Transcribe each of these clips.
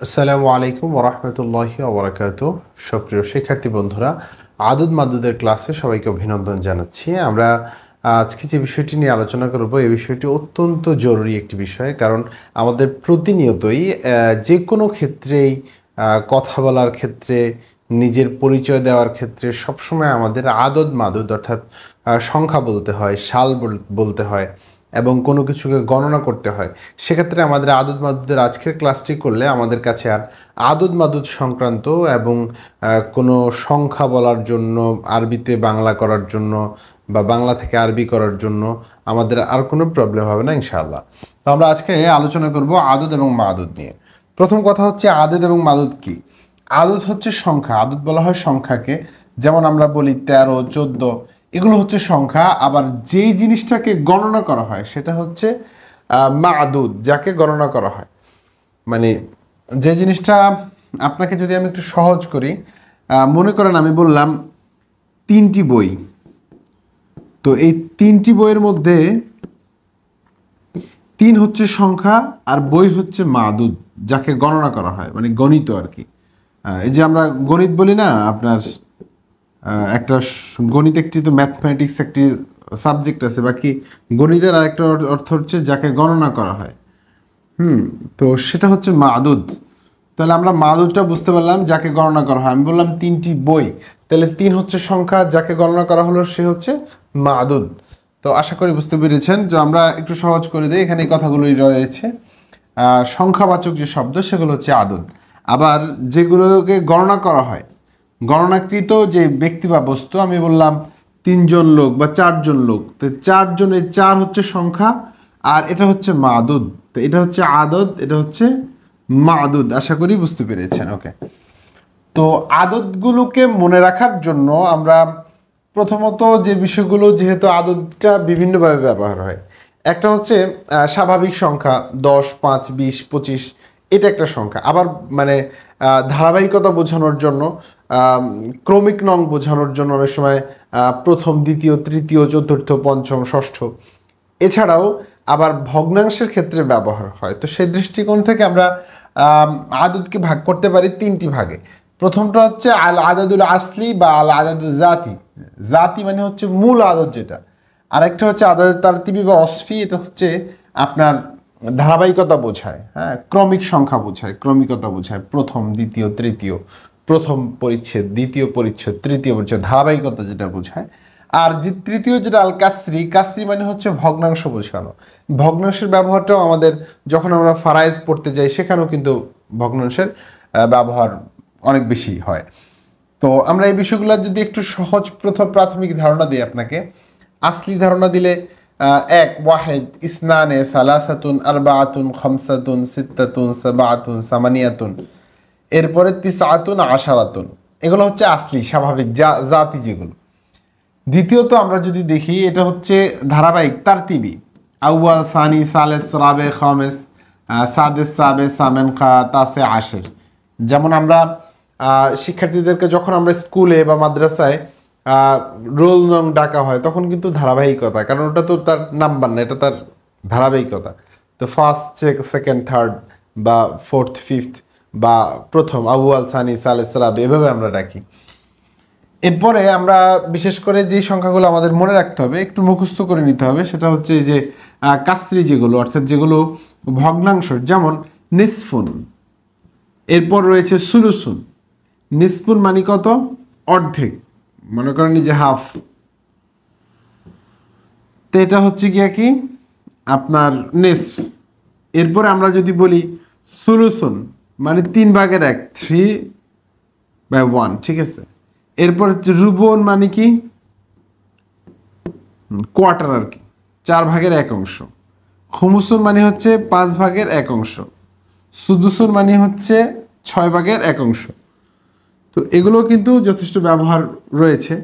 আসসালামু আলাইকুম ওয়া রাহমাতুল্লাহি ওয়া বারাকাতুহু। সুপ্রিয় শিক্ষার্থী বন্ধুরা, আদদ মাদুদের ক্লাসে সবাইকে অভিনন্দন জানাচ্ছি। আমরা আজকে যে বিষয়টি নিয়ে আলোচনা করব, এই বিষয়টি অত্যন্ত জরুরি একটি বিষয়, কারণ আমাদের প্রতিনিয়তই যে কোনো ক্ষেত্রেই কথা বলার ক্ষেত্রে, নিজের পরিচয় দেওয়ার ক্ষেত্রে সবসময় আমাদের আদদ মাদুদ অর্থাৎ সংখ্যা বলতে হয়, সাল বলতে হয় এবং কোনো কিছুকে গণনা করতে হয়। সেক্ষেত্রে আমাদের আদদ মাদুদের আজকের ক্লাসটি করলে আমাদের কাছে আর আদদ মাদুদ সংক্রান্ত এবং কোনো সংখ্যা বলার জন্য, আরবিতে বাংলা করার জন্য বা বাংলা থেকে আরবি করার জন্য আমাদের আর কোনো প্রবলেম হবে না ইনশাআল্লাহ। তো আমরা আজকে আলোচনা করব আদদ এবং মাদুদ নিয়ে। প্রথম কথা হচ্ছে আদদ এবং মাদুদ কি? আদদ হচ্ছে সংখ্যা, আদদ বলা হয় সংখ্যাকে। যেমন আমরা বলি 13, 14, এগুলো হচ্ছে সংখ্যা। আবার যেই জিনিসটাকে গণনা করা হয় সেটা হচ্ছে মাদুদ, যাকে গণনা করা হয়। মানে যে জিনিসটা, আপনাকে যদি আমি একটু সহজ করি, মনে করেন আমি বললাম 3টি বই। তো এই 3টি বইয়ের মধ্যে 3 হচ্ছে সংখ্যা আর বই হচ্ছে মাদুদ, যাকে গণনা করা হয়, মানে গণিত আর কি। এই যে আমরা গণিত বলি না, আপনার একটা গণিত, একটি তো ম্যাথমেটিক্স একটি সাবজেক্ট আছে, বাকি গণিতের আরেকটা অর্থ হচ্ছে যাকে গণনা করা হয়। তো সেটা হচ্ছে মাদুদ। তাহলে আমরা মাদুদটা বুঝতে পারলাম, যাকে গণনা করা হয়। আমি বললাম 3টি বই, তাহলে 3 হচ্ছে সংখ্যা, যাকে গণনা করা হলো সে হচ্ছে মাদুদ। তো আশা করি বুঝতে পেরেছেন। যে আমরা একটু সহজ করে দিই, এখানে এই কথাগুলোই রয়েছে। সংখ্যাবাচক যে শব্দ সেগুলো হচ্ছে আদদ। আবার যেগুলোকে গণনা করা হয়, গণনাকৃত যে ব্যক্তি বা বস্তু, আমি বললাম 3জন লোক বা 4জন লোক, তো 4 জনের 4 হচ্ছে সংখ্যা আর এটা হচ্ছে মাদুদ। তো এটা হচ্ছে আদদ, এটা হচ্ছে মাদুদ। আশা করি বুঝতে পেরেছেন। ওকে, তো আদতগুলোকে মনে রাখার জন্য আমরা প্রথমত যে বিষয়গুলো, যেহেতু আদতটা বিভিন্নভাবে ব্যবহার হয়, একটা হচ্ছে স্বাভাবিক সংখ্যা 10, 5, 20, 25, এটা একটা সংখ্যা। আবার মানে ধারাবাহিকতা বোঝানোর জন্য, ক্রমিক নং বোঝানোর জন্য অনেক সময় প্রথম, দ্বিতীয়, তৃতীয়, চতুর্থ, পঞ্চম, ষষ্ঠ। এছাড়াও আবার ভগ্নাংশের ক্ষেত্রে ব্যবহার হয়। তো সেই দৃষ্টিকোণ থেকে আমরা আদদকে ভাগ করতে পারি 3টি ভাগে। প্রথমটা হচ্ছে আল আদাদুল আসলি বা আল আদাদুল জাতি। জাতি মানে হচ্ছে মূল আদদ যেটা। আরেকটা হচ্ছে আদাদ তারতিবি বা অসফি, এটা হচ্ছে আপনার ধারাবাহিকতা বোঝায়, হ্যাঁ, ক্রমিক সংখ্যা বোঝায়, ক্রমিকতা বোঝায়, প্রথম, দ্বিতীয়, তৃতীয়, প্রথম পরিচ্ছেদ, দ্বিতীয় পরিচ্ছেদ, তৃতীয় পরিচ্ছেদ, ধারাবাহিকতা যেটা বোঝায়। আর যে তৃতীয় যেটা আল কাসরি, কাসরি মানে হচ্ছে ভগ্নাংশ বোঝানো। ভগ্নাংশের ব্যবহারটাও আমাদের, যখন আমরা ফারাইজ পড়তে যাই সেখানেও কিন্তু ভগ্নাংশের ব্যবহার অনেক বেশি হয়। তো আমরা এই বিষয়গুলো যদি একটু সহজ প্রাথমিক ধারণা দিই আপনাকে। আসলি ধারণা দিলে 1, ওয়াহেদ, ইসনানে, সালাসাতুন, আরবাআতুন, খামসাতুন, সিত্তাতুন, সাবাআতুন, সামানিয়াতুন, এরপরে তিসআতুন, আশারাতুন, এগুলো হচ্ছে আসলি স্বাভাবিক জাতি যেগুলো। দ্বিতীয়ত আমরা যদি দেখি, এটা হচ্ছে ধারাবাহিক তারতিবি, আউয়াল, সানি, সালেস, রাবে, খামেস, সাদেস, সাবে, সামেন, খা, তাসে, আশের। যেমন আমরা শিক্ষার্থীদেরকে যখন আমরা স্কুলে বা মাদ্রাসায় রোল নং ডাকা হয়, তখন কিন্তু ধারাবাহিকতা, কারণ ওটা তো তার নাম্বার না, এটা তার ধারাবাহিকতা। তো ফার্স্ট, সেকেন্ড, থার্ড বা ফোর্থ, ফিফথ বা প্রথম, আউয়াল, সানি, সালেস, রাবে, এভাবে আমরা ডাকি। এরপরে আমরা বিশেষ করে যে সংখ্যাগুলো আমাদের মনে রাখতে হবে, একটু মুখস্থ করে নিতে হবে, সেটা হচ্ছে এই যে কাসরি যেগুলো, অর্থাৎ যেগুলো ভগ্নাংশ, যেমন নিসফুন। এরপর রয়েছে সুলুসুন। নিসফুন মানে কত? অর্ধেক, মনে করেন যে হাফ। তো এটা হচ্ছে গিয়া কি আপনার নিসফ। এরপরে আমরা যদি বলি সুলুসুন মানে 3/1, 3/1, ঠিক আছে। এরপর হচ্ছে রুবন মানে কি কোয়ার্টার আর কি, 4/1 খুমুসুন মানে হচ্ছে 5/1। সুদুসুন মানে হচ্ছে 6/1। তো এগুলো কিন্তু যথেষ্ট ব্যবহার রয়েছে।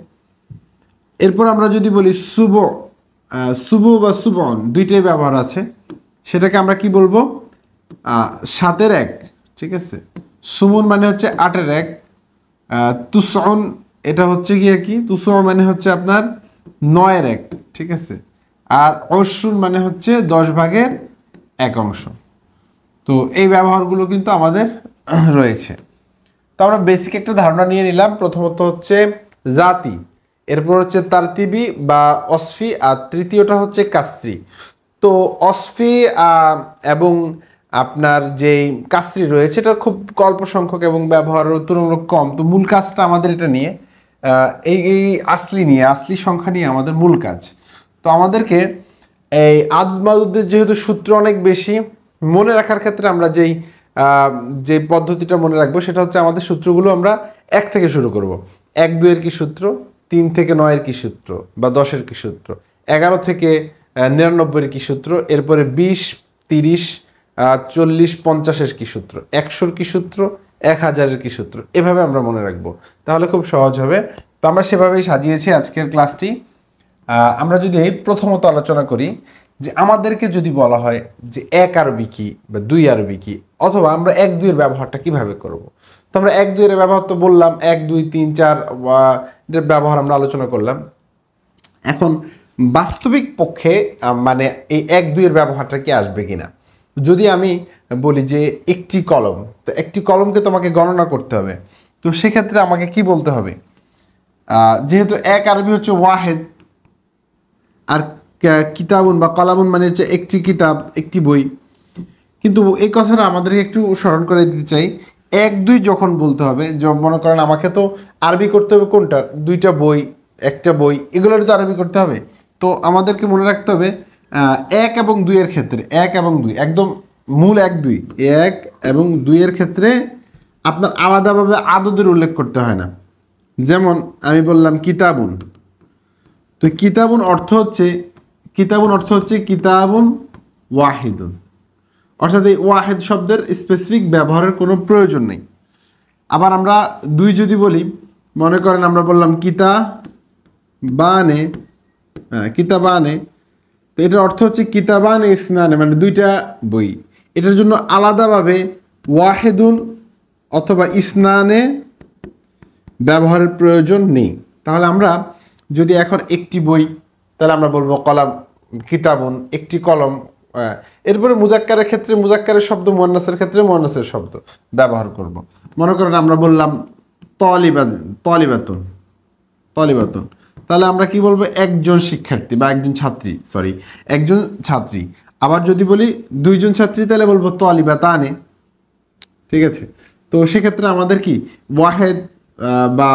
এরপর আমরা যদি বলি শুভ, শুভ বা সুবন, দুইটাই ব্যবহার আছে। সেটাকে আমরা কি বলবো? 7/1, ঠিক আছে। সুমন মানে হচ্ছে 8/1। তুসন, এটা হচ্ছে গিয়ে কি, তুসন মানে হচ্ছে আপনার 9/1, ঠিক আছে। আর অশ্রুন মানে হচ্ছে 10/1। তো এই ব্যবহারগুলো কিন্তু আমাদের রয়েছে। তো আমরা বেসিক একটা ধারণা নিয়ে নিলাম। প্রথমত হচ্ছে জাতি, এরপর হচ্ছে তারতিবি বা অসফি, আর তৃতীয়টা হচ্ছে কাসরি। তো অসফি এবং আপনার যেই কাসরি রয়েছে এটা খুব অল্প সংখ্যক এবং ব্যবহার তুলনামূলক কম। তো মূল কাজটা আমাদের এটা নিয়ে এই আসলি সংখ্যা নিয়ে আমাদের মূল কাজ। তো আমাদেরকে এই আদদ মাদুদের যেহেতু সূত্র অনেক বেশি, মনে রাখার ক্ষেত্রে আমরা যে পদ্ধতিটা মনে রাখবো সেটা হচ্ছে আমাদের সূত্রগুলো আমরা 1 থেকে শুরু করব। 1 2 এর কি সূত্র, 3 থেকে 9 এর কি সূত্র বা 10 এর কি সূত্র, 11 থেকে 99 এর কি সূত্র, এরপরে 20 30 40 50 এর কি সূত্র, 100 এর কি সূত্র, 1000 এর কি সূত্র, এভাবে আমরা মনে রাখবো, তাহলে খুব সহজ হবে। তো আমরা সেভাবেই সাজিয়েছি আজকের ক্লাসটি। আমরা যদি প্রথমত আলোচনা করি যে আমাদেরকে যদি বলা হয় যে 1 আরবি কি বা 2 আরবি কি, অথবা আমরা 1 2 এর ব্যবহারটা কিভাবে করব। তো আমরা 1 2 এর ব্যবহার তো বললাম, 1 2 3 4 এর ব্যবহার আমরা আলোচনা করলাম। এখন বাস্তবিক পক্ষে মানে এই 1 2 এর ব্যবহারটা কি আসবে কিনা, যদি আমি বলি যে একটি কলম, তো একটি কলমকে তোমাকে গণনা করতে হবে, তো সেক্ষেত্রে আমাকে কি বলতে হবে, যেহেতু 1 আরবি হচ্ছে ওয়াহেদ, আর কিতাবুন বা কলামুন মানে হচ্ছে একটি কিতাব, একটি বই। কিন্তু এই কথাটা আমাদেরকে একটু স্মরণ করে দিতে চাই, 1 2 যখন বলতে হবে, মনে করেন আমাকে তো আরবি করতে হবে কোনটা, 2টা বই, একটা বই, এগুলোর তো আরবি করতে হবে। তো আমাদেরকে মনে রাখতে হবে 1 এবং 2 এর ক্ষেত্রে, 1 এবং 2 একদম মূল 1 2, 1 এবং 2 এর ক্ষেত্রে আপনার আলাদাভাবে আদদের উল্লেখ করতে হয় না। যেমন আমি বললাম কিতাবুন, তো কিতাবুন অর্থ হচ্ছে কিতাবুন ওয়াহিদুন, অর্থাৎ এই ওয়াহিদ শব্দের স্পেসিফিক ব্যবহারের কোনো প্রয়োজন নেই। আবার আমরা 2 যদি বলি, মনে করেন আমরা বললাম কিতাবানে, তো এটার অর্থ হচ্ছে কিতাবানে ইসনানে, মানে 2টা বই। এটার জন্য আলাদাভাবে ওয়াহিদুন অথবা ইসনানে ব্যবহারের প্রয়োজন নেই। তাহলে আমরা যদি এখন একটি বই, তাহলে আমরা বলবো কলাম কিতাবুন, একটি কলম। এরপরে মুজাক্কারের ক্ষেত্রে মুজাক্কারের শব্দ, মুয়ান্নাসের ক্ষেত্রে মুয়ান্নাসের শব্দ ব্যবহার করব। মনে করেন আমরা বললাম তলিবাতুন, তাহলে আমরা কি বলবো, একজন শিক্ষার্থী বা একজন ছাত্রী। আবার যদি বলি 2 জন ছাত্রী, তাহলে বলবো তলিবাতানে। ঠিক আছে, তো সেক্ষেত্রে আমাদের কি ওয়াহেদ বা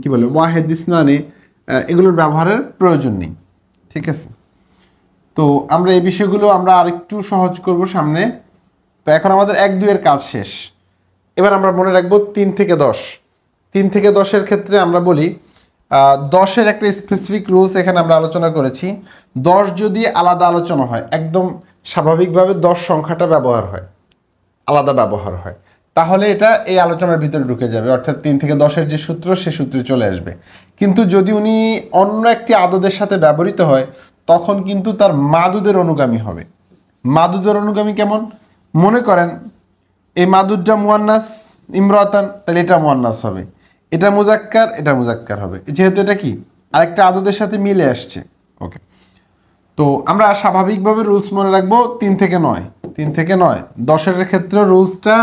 কি বলে ওয়াহেদ ইসনানে এগুলোর ব্যবহারের প্রয়োজন নেই। ঠিক আছে, তো আমরা এই বিষয়গুলো আমরা আরেকটু সহজ করব সামনে। তো এখন আমাদের 1 2 এর কাজ শেষ। এবার আমরা মনে রাখবো 3 থেকে 10। 3 থেকে 10 এর ক্ষেত্রে আমরা বলি 10 এর একটা স্পেসিফিক রুলস এখানে আমরা আলোচনা করেছি। 10 যদি আলাদা আলোচনা হয়, একদম স্বাভাবিকভাবে 10 সংখ্যাটা আলাদা ব্যবহার হয়, তাহলে এটা এই আলোচনার ভিতরে ঢুকে যাবে, অর্থাৎ 3 থেকে 10 এর যে সূত্র, সে সূত্রে চলে আসবে। কিন্তু যদি উনি অন্য একটি আদদের সাথে ব্যবহৃত হয়, তখন কিন্তু তার মাদুদের অনুগামী হবে। মাদুদের অনুগামী কেমন, মনে করেন এই মাদুদটা মুয়ান্নাস ইমরাতান, তাহলে এটা মুয়ান্নাস হবে, এটা মুজাক্কার হবে, যেহেতু এটা কি আরেকটা আদদের সাথে মিলে আসছে। ওকে, তো আমরা স্বাভাবিকভাবে রুলস মনে রাখবো 3 থেকে 9। 3 থেকে 9 10 এর ক্ষেত্রে রুলসটা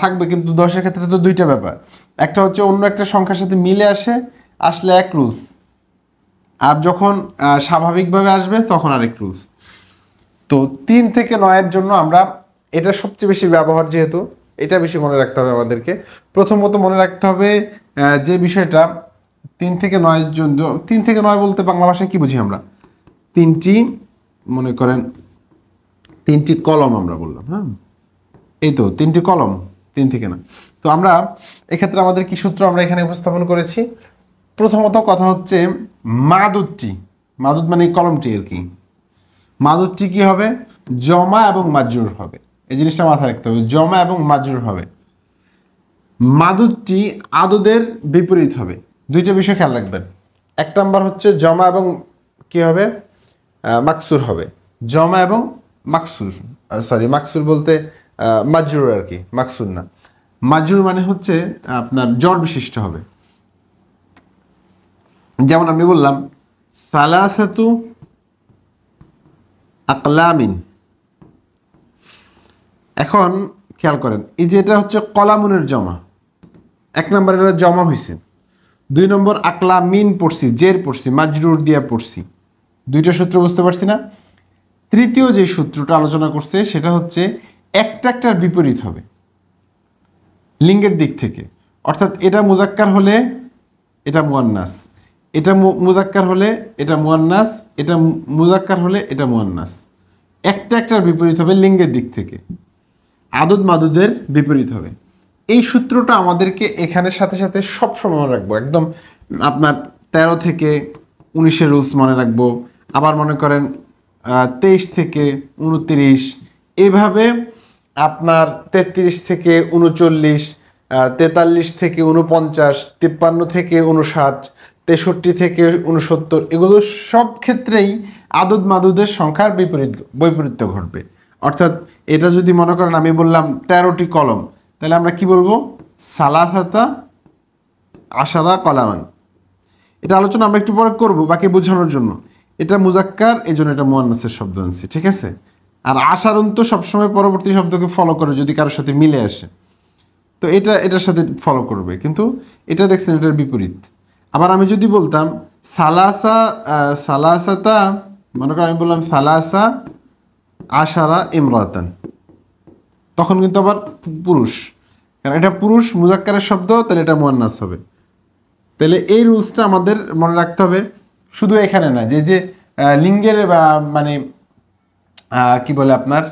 থাকবে, কিন্তু 10 এর ক্ষেত্রে তো 2টা ব্যাপার, একটা হচ্ছে অন্য একটা সংখ্যার সাথে মিলে আসলে এক রুলস, আর যখন স্বাভাবিকভাবে আসবে তখন আরেক রুলস। তো 3 থেকে 9 এর জন্য আমরা, এটা সবচেয়ে বেশি ব্যবহার, যেহেতু এটা বেশি মনে রাখতে হবে আমাদেরকে। প্রথমত মনে রাখতে হবে যে বিষয়টা 3 থেকে 9 জন্য, 3 থেকে 9 বলতে বাংলা ভাষায় কি বুঝি আমরা, মনে করেন 3টি কলম আমরা বললাম, হ্যাঁ এই তো 3টি কলম 3 থেকে 9। তো আমরা এক্ষেত্রে আমাদের কি সূত্র আমরা এখানে উপস্থাপন করেছি। প্রথমত কথা হচ্ছে মাদুদ মানে কলমটি আর কি, মাদুদটি কি হবে, জমা এবং মাজরুর হবে। এই জিনিসটা মাথায় রাখতে হবে, জমা এবং মাজরুর হবে। মাদুদটি আদদের বিপরীত হবে। 2টা বিষয় খেয়াল রাখবেন। 1 নাম্বার হচ্ছে জমা এবং কি হবে, মাকসুর হবে। জমা এবং মাকসুর বলতে মাজরুর আর কি, মাকসুর না। মাজরুর মানে হচ্ছে আপনার জ্বর বিশিষ্ট হবে। যেমন আমি বললাম সালাসাতু আকলামিন। এখন খেয়াল করেন, এই যে এটা হচ্ছে কলামুনের জমা, 1 নম্বর এটা জমা হয়েছে। 2 নম্বর আকলা মিন পড়ছি, জের পড়ছি, মাজরুর দিয়া পড়ছি, 2টা সূত্র বুঝতে পারছি না। তৃতীয় যে সূত্রটা আলোচনা করছে সেটা হচ্ছে একটার বিপরীত হবে লিঙ্গের দিক থেকে, অর্থাৎ এটা মুজাক্কার হলে এটা মুয়ান্নাস, এটা মুজাক্কার হলে এটা মুয়ান্নাস, এটা মুজাক্কার হলে এটা মুয়ান্নাস। একটার বিপরীত হবে লিঙ্গের দিক থেকে, আদদ মাদুদের বিপরীত হবে। এই সূত্রটা আমাদেরকে এখানের সাথে সাথে সবসময় মনে রাখবো, একদম আপনার 13 থেকে 19-এর রুলস মনে রাখবো, আবার মনে করেন 23 থেকে 29, এভাবে আপনার 33 থেকে 39, 43 থেকে 49, 53 থেকে 59, 63 থেকে 69, এগুলো সব ক্ষেত্রেই আদদ মাদুদের সংখ্যার বৈপরীত্য ঘটবে। অর্থাৎ এটা যদি মনে করেন আমি বললাম 13টি কলম, তাহলে আমরা কি বলবো? সালাসাতা আশারা কলামান। এটা আলোচনা আমরা একটু পরে করবো বাকি বোঝানোর জন্য। এটা মুজাক্কার, এই জন্য এটা মুয়ান্নাসের শব্দ আনছি, ঠিক আছে? আর আশারুন তো সবসময় পরবর্তী শব্দকে ফলো করে যদি কারোর সাথে মিলে আসে, তো এটার সাথে ফলো করবে, কিন্তু এটা দেখছেন এটার বিপরীত। আবার আমি যদি বলতাম সালাসাতা, মনে করেন আমি বললাম সালাসা আশারা ইমরাতান, তখন কিন্তু আবার পুরুষ, কারণ এটা পুরুষ মুজাক্কারের শব্দ, তাহলে এটা মুয়ান্নাস হবে। তাহলে এই রুলসটা আমাদের মনে রাখতে হবে, শুধু এখানে না, যে লিঙ্গের মানে কি বলে আপনার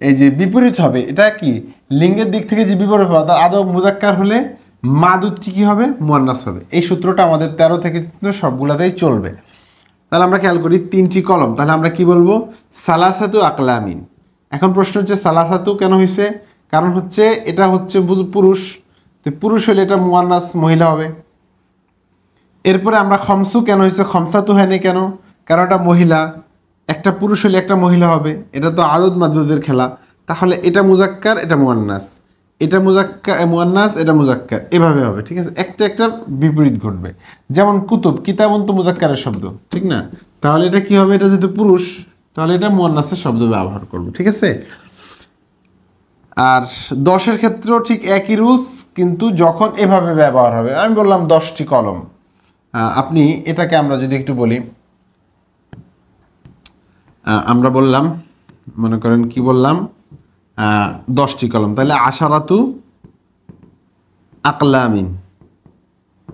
এই যে বিপরীত হবে, এটা কি লিঙ্গের দিক থেকে যে বিপরীত হবে, আদৌ মুজাক্কার হলে মাদুদটি কি হবে? মুয়ান্নাস হবে। এই সূত্রটা আমাদের 13 থেকে সবগুলাতেই চলবে। তাহলে আমরা খেয়াল করি 3টি কলম, তাহলে আমরা কি বলবো? সালাসাতু আকলামিন। এখন প্রশ্ন হচ্ছে সালাসাতু কেন হয়েছে? কারণ হচ্ছে এটা হচ্ছে পুরুষ, তো পুরুষ হলে এটা মুয়ান্নাস মহিলা হবে। এরপরে আমরা খমসু কেন হয়েছে? খমসাতু হয়নি কেন? কারণ এটা মহিলা, একটা পুরুষ হলে একটা মহিলা হবে, এটা তো আদদ মাদুদের খেলা। তাহলে এটা মুজাক্কার, এটা মুয়ান্নাস, এটা মুজাক্কার মুয়ান্নাস, এটা মুজাক্কার, এভাবে হবে, ঠিক আছে? একটার বিপরীত ঘটবে। যেমন কুতুব, কিতাবন তো মুজাক্কারের শব্দ, ঠিক না? তাহলে এটা কি হবে? এটা যেহেতু পুরুষ, তাহলে এটা মুয়ান্নাসের শব্দ ব্যবহার করবো, ঠিক আছে? আর 10-এর ক্ষেত্রেও ঠিক একই রুলস, কিন্তু যখন এভাবে ব্যবহার হবে, আমি বললাম 10টি কলম, আপনি এটাকে আমরা যদি একটু বলি, আমরা বললাম মনে করেন কি বললাম 10টি কলম, তাহলে আশারাতু আকলামিন,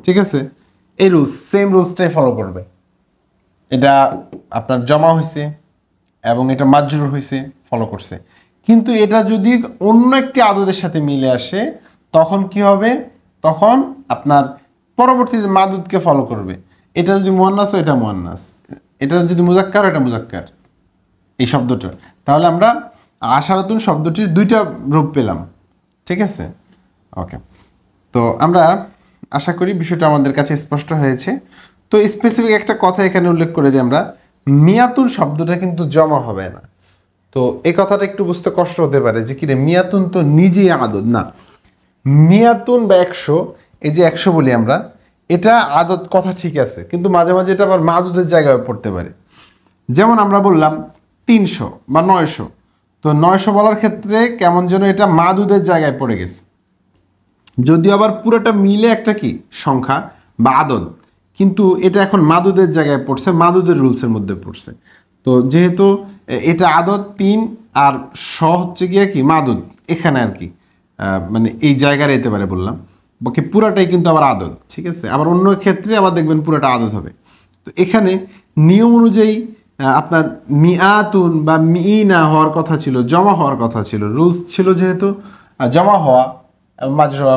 ঠিক আছে? এই রুলস, সেম রুলসটাই ফলো করবে। এটা আপনার জমা হয়েছে এবং এটা মাজরুর হয়েছে, ফলো করছে। কিন্তু এটা যদি অন্য একটি আদদের সাথে মিলে আসে, তখন কি হবে? তখন আপনার পরবর্তী মাদুদকে ফলো করবে। এটা যদি মুয়ান্নাস হয়, এটা মুয়ান্নাস, এটা যদি মুজাক্কার হয়, এটা মুজাক্কার, এই শব্দটা। তাহলে আমরা আশারাতুন শব্দটির 2টা রূপ পেলাম, ঠিক আছে? ওকে, তো আমরা আশা করি বিষয়টা আমাদের কাছে স্পষ্ট হয়েছে। তো স্পেসিফিক একটা কথা এখানে উল্লেখ করে দিই আমরা, মিয়াতুন শব্দটা কিন্তু জমা হবে না। তো এই কথাটা একটু বুঝতে কষ্ট হতে পারে যে কিরে মিয়াতুন তো নিজেই আদদ না। মিয়াতুন বা 100, এই যে 100 বলি আমরা, এটা আদদ কথা ঠিক আছে, কিন্তু মাঝে মাঝে এটা আবার মাদুদের জায়গায় পড়তে পারে। যেমন আমরা বললাম 300 বা 900, তো 900 বলার ক্ষেত্রে কেমন যেন এটা মাদুদের জায়গায় পড়ে গেছে, যদিও আবার পুরোটা মিলে একটা কি সংখ্যা বা আদদ, কিন্তু এটা এখন মাদুদের জায়গায় পড়ছে, মাদুদের রুলসের মধ্যে পড়ছে। তো যেহেতু এটা আদদ 3 আর হচ্ছে গিয়ে কি মাদুদ, এখানে আর কি মানে এই জায়গায় এতে পারে বললাম, বাকি পুরাটাই কিন্তু আবার আদদ, ঠিক আছে? আবার অন্য ক্ষেত্রে আবার দেখবেন পুরাটা আদদ হবে। তো এখানে নিয়ম অনুযায়ী আপনার মিয়াতুন বা মিনা হওয়ার কথা ছিল, জমা হওয়ার কথা ছিল, রুলস ছিল যেহেতু জমা হওয়া,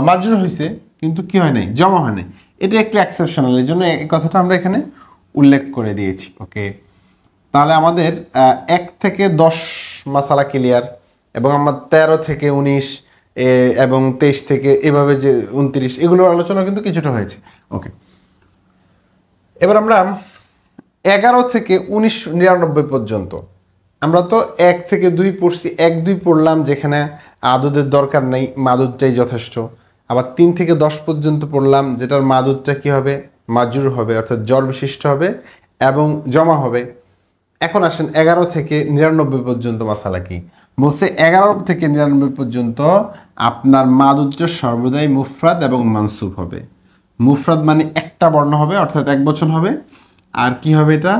মাজরুর হয়েছে, কিন্তু কি হয় নাই? জমা হয় নাই। এটা একটু এক্সেপশনাল, এই জন্য এই কথাটা আমরা এখানে উল্লেখ করে দিয়েছি। ওকে, তাহলে আমাদের 1 থেকে 10 মাসালা ক্লিয়ার, এবং আমরা 13 থেকে 19 এবং 23 থেকে এভাবে যে 29, এগুলোর আলোচনা কিন্তু কিছুটা হয়েছে। ওকে, এবার আমরা 11 থেকে 1999 পর্যন্ত, আমরা তো 1 থেকে 2 পড়ছি, 1-2 পড়লাম যেখানে আদদের দরকার নেই, মাদুদটাই যথেষ্ট। আবার 3 থেকে 10 পর্যন্ত পড়লাম, যেটার মাদুদটা কি হবে? মাজরুর হবে, অর্থাৎ জ্বর বিশিষ্ট হবে এবং জমা হবে। এখন আসেন 11 থেকে 99 পর্যন্ত মাসালা কি? বলছে 11 থেকে 99 পর্যন্ত আপনার মাদুদটা সর্বদাই মুফরাদ এবং মানসুব হবে। মুফরাদ মানে একটা বর্ণ হবে, অর্থাৎ এক বচন হবে। আর কি হবে, এটা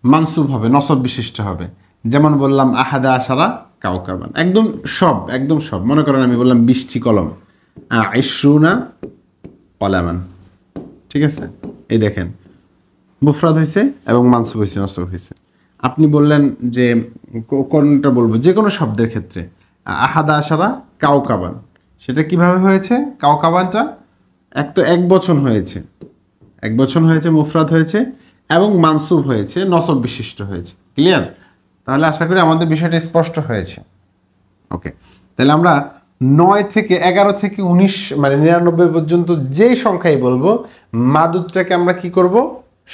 মানসুব হবে, নসব বিশিষ্ট হবে। যেমন বললাম আহাদা আশারা কাউকাবান, একদম সব। মনে করেন আমি বললাম 20টি কলম, ইশরুনা কলামান, ঠিক আছে। এই দেখেন মুফরাদ হয়েছে এবং মানসুব হয়েছে, নসব হয়েছে। আপনি বললেন যে কোনটা বলবো, যে কোনো শব্দের ক্ষেত্রে আহাদা আশারা কাউকাবান, সেটা কিভাবে হয়েছে? কাউকাবানটা এক বচন হয়েছে, মুফরাদ হয়েছে এবং মানসুব হয়েছে, নসব বিশিষ্ট হয়েছে। ক্লিয়ার? তাহলে আশা করি আমাদের বিষয়টা স্পষ্ট হয়েছে। ওকে, তাহলে আমরা 9 থেকে 11 থেকে 19 মানে 99 পর্যন্ত যেই সংখ্যাই বলবো, মাদুদটাকে আমরা কি করব,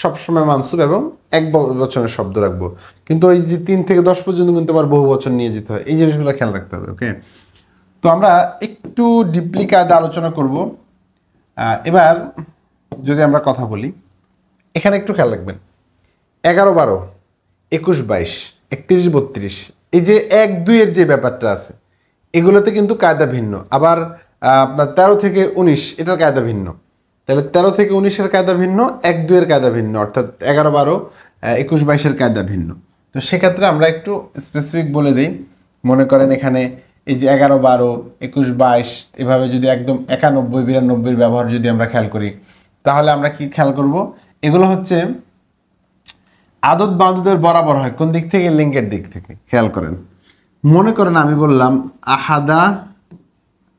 সবসময় মানসুব এবং এক বচনের শব্দ রাখবো। কিন্তু ওই যে 3 থেকে 10 পর্যন্ত কিন্তু আবার বহু বচন নিয়ে যেতে হয়, এই জিনিসগুলো খেয়াল রাখতে হবে। ওকে, তো আমরা একটু ডিপলি কায়দা আলোচনা করব। এবার যদি আমরা কথা বলি, এখানে একটু খেয়াল রাখবেন, 11, 12, 21, 22, 31, 32, এই যে 1, 2 এর যে ব্যাপারটা আছে, এগুলোতে কিন্তু কায়দা ভিন্ন। আবার আপনার 13 থেকে 19 এটার কায়দা ভিন্ন। তাহলে 13 থেকে 19 এর কায়দা ভিন্ন, 1, 2 এর কায়দা ভিন্ন, অর্থাৎ 11, 12, 21, 22 এর কায়দা ভিন্ন। তো সেক্ষেত্রে আমরা একটু স্পেসিফিক বলে দিই। মনে করেন এখানে এই যে 11, 12, 21, 22 এভাবে যদি একদম 91, 92 ব্যবহার যদি আমরা খেয়াল করি, তাহলে আমরা কি খেয়াল করব, এগুলো হচ্ছে আদদ মাদুদের বরাবর হয় কোন দিক থেকে? লিঙ্গের দিক থেকে। খেয়াল করেন, মনে করেন আমি বললাম আহাদা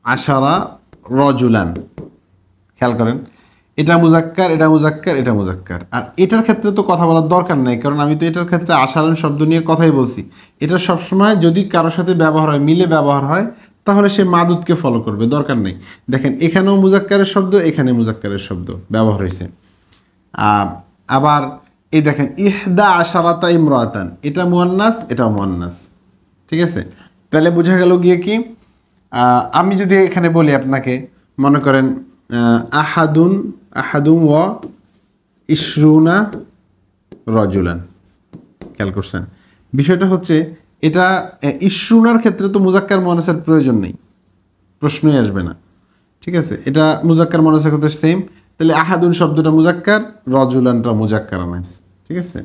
আশারা রজুলান, খেয়াল করেন এটা মুজাক্কার, এটা মুজাক্কার, এটা মুজাক্কার। আর এটার ক্ষেত্রে তো কথা বলার দরকার নেই, কারণ আমি তো এটার ক্ষেত্রে আশারান শব্দ নিয়ে কথাই বলছি। এটা সবসময় যদি কারোর সাথে ব্যবহার হয়, মিলে ব্যবহার হয়, তাহলে সে মাদুদকে ফলো করবে, দরকার নেই। দেখেন এখানেও মুজাক্কারের শব্দ, এখানে মুজাক্কারের শব্দ ব্যবহার হয়েছে। আবার এই দেখেন ইহদা আশারাতা ইমরাতান, এটা মুয়ান্নাস, এটা মুয়ান্নাস, ঠিক আছে। তাহলে বোঝা গেল গিয়ে কি, আমি যদি এখানে বলি আপনাকে, মনে করেন আহাদুন ওয়া ইশরুনা রজুলান, খেয়াল করছেন বিষয়টা হচ্ছে এটা ইশরুনার ক্ষেত্রে তো মুজাক্কার মুয়ান্নাসের প্রয়োজন নেই, প্রশ্নই আসবে না, ঠিক আছে। এটা মুজাক্কার মুয়ান্নাসের ক্ষেত্রে সেম। তাহলে আহাদুন শব্দটা মুজাক্কার, রজুলানটা মুজাক্কার আনাইস, ঠিক আছে।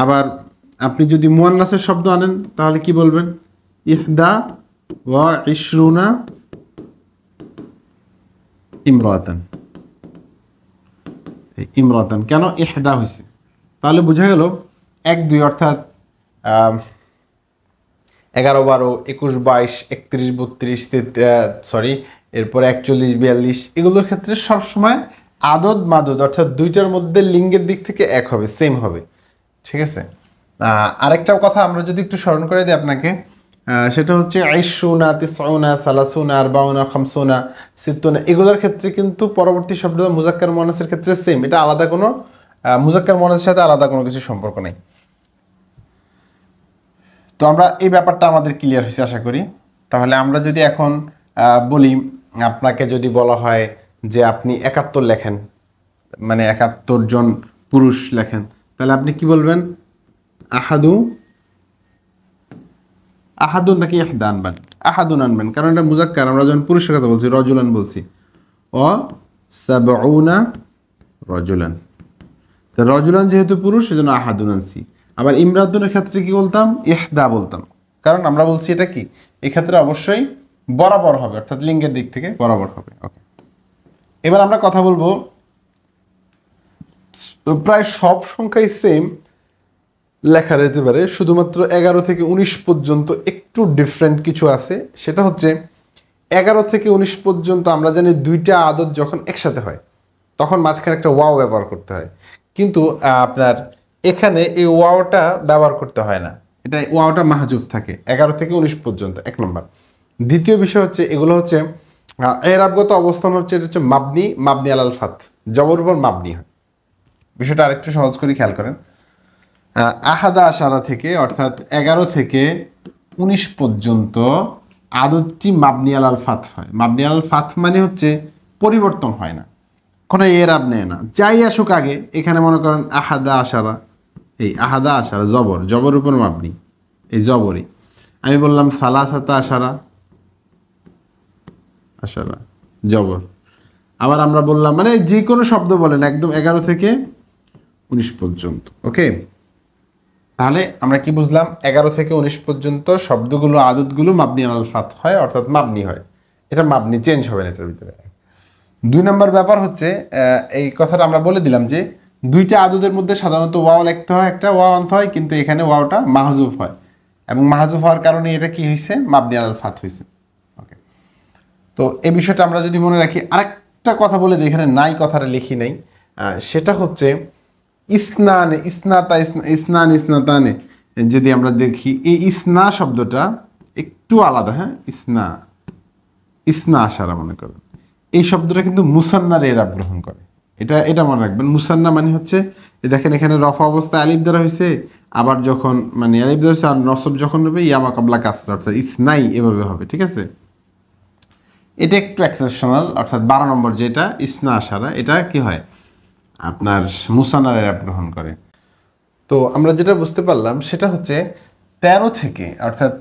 আবার আপনি যদি মুয়ান্নাসের শব্দ আনেন তাহলে কি বলবেন? ইহদা ওয়া ইশরুনা ইমরাতান। ইমরাতান কেন ইহদা হয়েছে? তাহলে বোঝা গেল 1, 2 অর্থাৎ 11, 12, 21, 22, 31, 32, এরপর 41, 42 এগুলোর ক্ষেত্রে সবসময় আদদ মাদুদ অর্থাৎ দুইটার মধ্যে লিঙ্গের দিক থেকে এক হবে, সেম হবে, ঠিক আছে। আরেকটা কথা আমরা যদি একটু স্মরণ করে দিই আপনাকে, সেটা হচ্ছে আইশুনা, তিসউনা, সালাসুনা, আরবাউনা, খামসুনা, সিত্তুনা, এগুলোর ক্ষেত্রে কিন্তু পরবর্তী শব্দ মুজাক্কার মুয়ান্নাসের ক্ষেত্রে সেম। এটা আলাদা কোনো মুজাক্কার মুয়ান্নাসের সাথে আলাদা কোনো কিছু সম্পর্ক নেই। তো আমরা এই ব্যাপারটা আমাদের ক্লিয়ার হয়েছে আশা করি। তাহলে আমরা যদি এখন বলি, আপনাকে যদি বলা হয় যে আপনি 71 লেখেন, মানে 71 জন পুরুষ লেখেন, তাহলে আপনি কি বলবেন? আহাদুন নাকি ইহদা আনবেন? আহাদুন আনবেন, কারণ এটা মুজাক্কার, আমরা যখন পুরুষের কথা বলছি রজুলান বলছি। ও সাবউনা রজুলান, তো রজুলান যেহেতু পুরুষ সেজন্য আহাদুন আনছি। আবার ইমরাতুনের ক্ষেত্রে কি বলতাম? ইহদা বলতাম, কারণ আমরা বলছি এটা কি এক্ষেত্রে অবশ্যই বরাবর হবে, অর্থাৎ লিঙ্গের দিক থেকে বরাবর হবে। ওকে, এবার আমরা কথা বলবো, প্রায় সব সংখ্যাই সেম লেখা যেতে পারে, শুধুমাত্র 11 থেকে 19 পর্যন্ত একটু ডিফারেন্ট কিছু আছে। সেটা হচ্ছে 11 থেকে 19 পর্যন্ত আমরা জানি দুইটা আদদ যখন একসাথে হয় তখন মাঝখানে একটা ওয়াও ব্যবহার করতে হয়, কিন্তু আপনার এখানে এই ওয়াওটা ব্যবহার করতে হয় না, এটা ওয়াওটা মাহজুফ থাকে 11 থেকে 19 পর্যন্ত, এক নম্বর। দ্বিতীয় বিষয় হচ্ছে এগুলো হচ্ছে এরাবগত অবস্থান হচ্ছে, এটা হচ্ছে মাবনি আলাল ফাত, জবর উপর মাবনি হয়। বিষয়টা আরেকটু সহজ করে খেয়াল করেন, আহাদা আশারা থেকে অর্থাৎ 11 থেকে 19 পর্যন্ত আদতটি মাবনি আলাল ফাত হয়। মাবনি আলাল ফাত মানে হচ্ছে পরিবর্তন হয় না, কোনো এরাব নেয় না, যাই আসুক আগে। এখানে মনে করেন আহাদা আশারা, এই আহাদা আশারা জবর উপর মাবনি, এই জবরই। আমি বললাম সালাসাতা আশারা, আশারা জবর। আবার আমরা বললাম মানে যে কোনো শব্দ বলেন একদম 11 থেকে 19 পর্যন্ত। ওকে, তাহলে আমরা কি বুঝলাম? 11 থেকে 19 পর্যন্ত শব্দগুলো আদতগুলো মাবনি আলাল ফাত হয়, অর্থাৎ মাবনি হয়। এটা মাবনি, চেঞ্জ হবে না এটার ভিতরে। 2 নম্বর ব্যাপার হচ্ছে এই কথাটা আমরা বলে দিলাম যে দুইটা আদতের মধ্যে সাধারণত ওয়াও লিখতে হয়, একটা ওয়াও আনতে হয়, কিন্তু এখানে ওয়াওটা মাহজুফ হয় এবং মাহজুফ হওয়ার কারণে এটা কি হয়েছে? মাবনি আলাল ফাত হয়েছে। ওকে, তো এই বিষয়টা আমরা যদি মনে রাখি। আরেকটা কথা বলে দিই, এখানে নাই কথাটা লিখি নাই, সেটা হচ্ছে ইসনানে, ইসনাতা, ইসনান, ইসনাতানে যদি আমরা দেখি, এই ইসনা শব্দটা একটু আলাদা। হ্যাঁ, ইসনা, ইসনা আশারা মনে করেন, এই শব্দটা কিন্তু মুসান্নার এরাব গ্রহণ করে। এটা মনে রাখবেন। মুসান্না মানে হচ্ছে দেখেন এখানে রফা অবস্থায় আলিফ দ্বারা হয়েছে, আবার যখন মানে আলিফ দ্বারা হয়েছে আর নসব যখন হবে ইয়ামা কাবলা কাসরা, অর্থাৎ ইসনাই এভাবে হবে। ঠিক আছে, এটা একটু এক্সেপশনাল, অর্থাৎ 12 নম্বর যেটা ইসনা আশারা, এটা কি হয় আপনার মুসান্নার এরাব গ্রহণ করে। তো আমরা যেটা বুঝতে পারলাম সেটা হচ্ছে 13 থেকে অর্থাৎ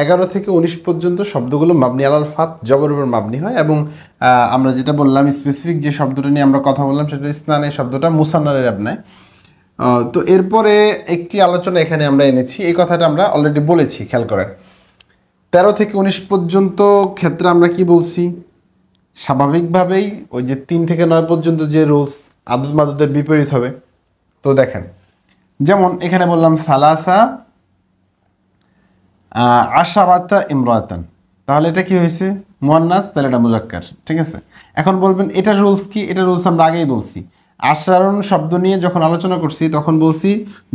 11 থেকে 19 পর্যন্ত শব্দগুলো মাবনি আলাল ফাত, জবর উপর মাবনি হয়। এবং আমরা যেটা বললাম স্পেসিফিক যে শব্দটা নিয়ে আমরা কথা বললাম সেটা ইসনানের শব্দটা মুসান্নার এরাব নেয়। তো এরপরে একটি আলোচনা এখানে আমরা এনেছি, এই কথাটা আমরা অলরেডি বলেছি, খেয়াল করেন। 13 থেকে 19 পর্যন্ত ক্ষেত্রে আমরা কি বলছি? স্বাভাবিকভাবেই ওই যে 3 থেকে 9 পর্যন্ত যে রুলস আদত মাদুদের বিপরীত হবে। তো দেখেন, যেমন এখানে বললাম সালাসা আশারাতা ইমরাতান, তাহলে এটা কি হয়েছে? মুয়ান্নাস, তাহলে এটা মুজাক্কার। ঠিক আছে, এখন বলবেন এটা রুলস কি? এটা রুলস আমরা আগেই বলছি। আশারণ শব্দ নিয়ে যখন আলোচনা করছি তখন বলছি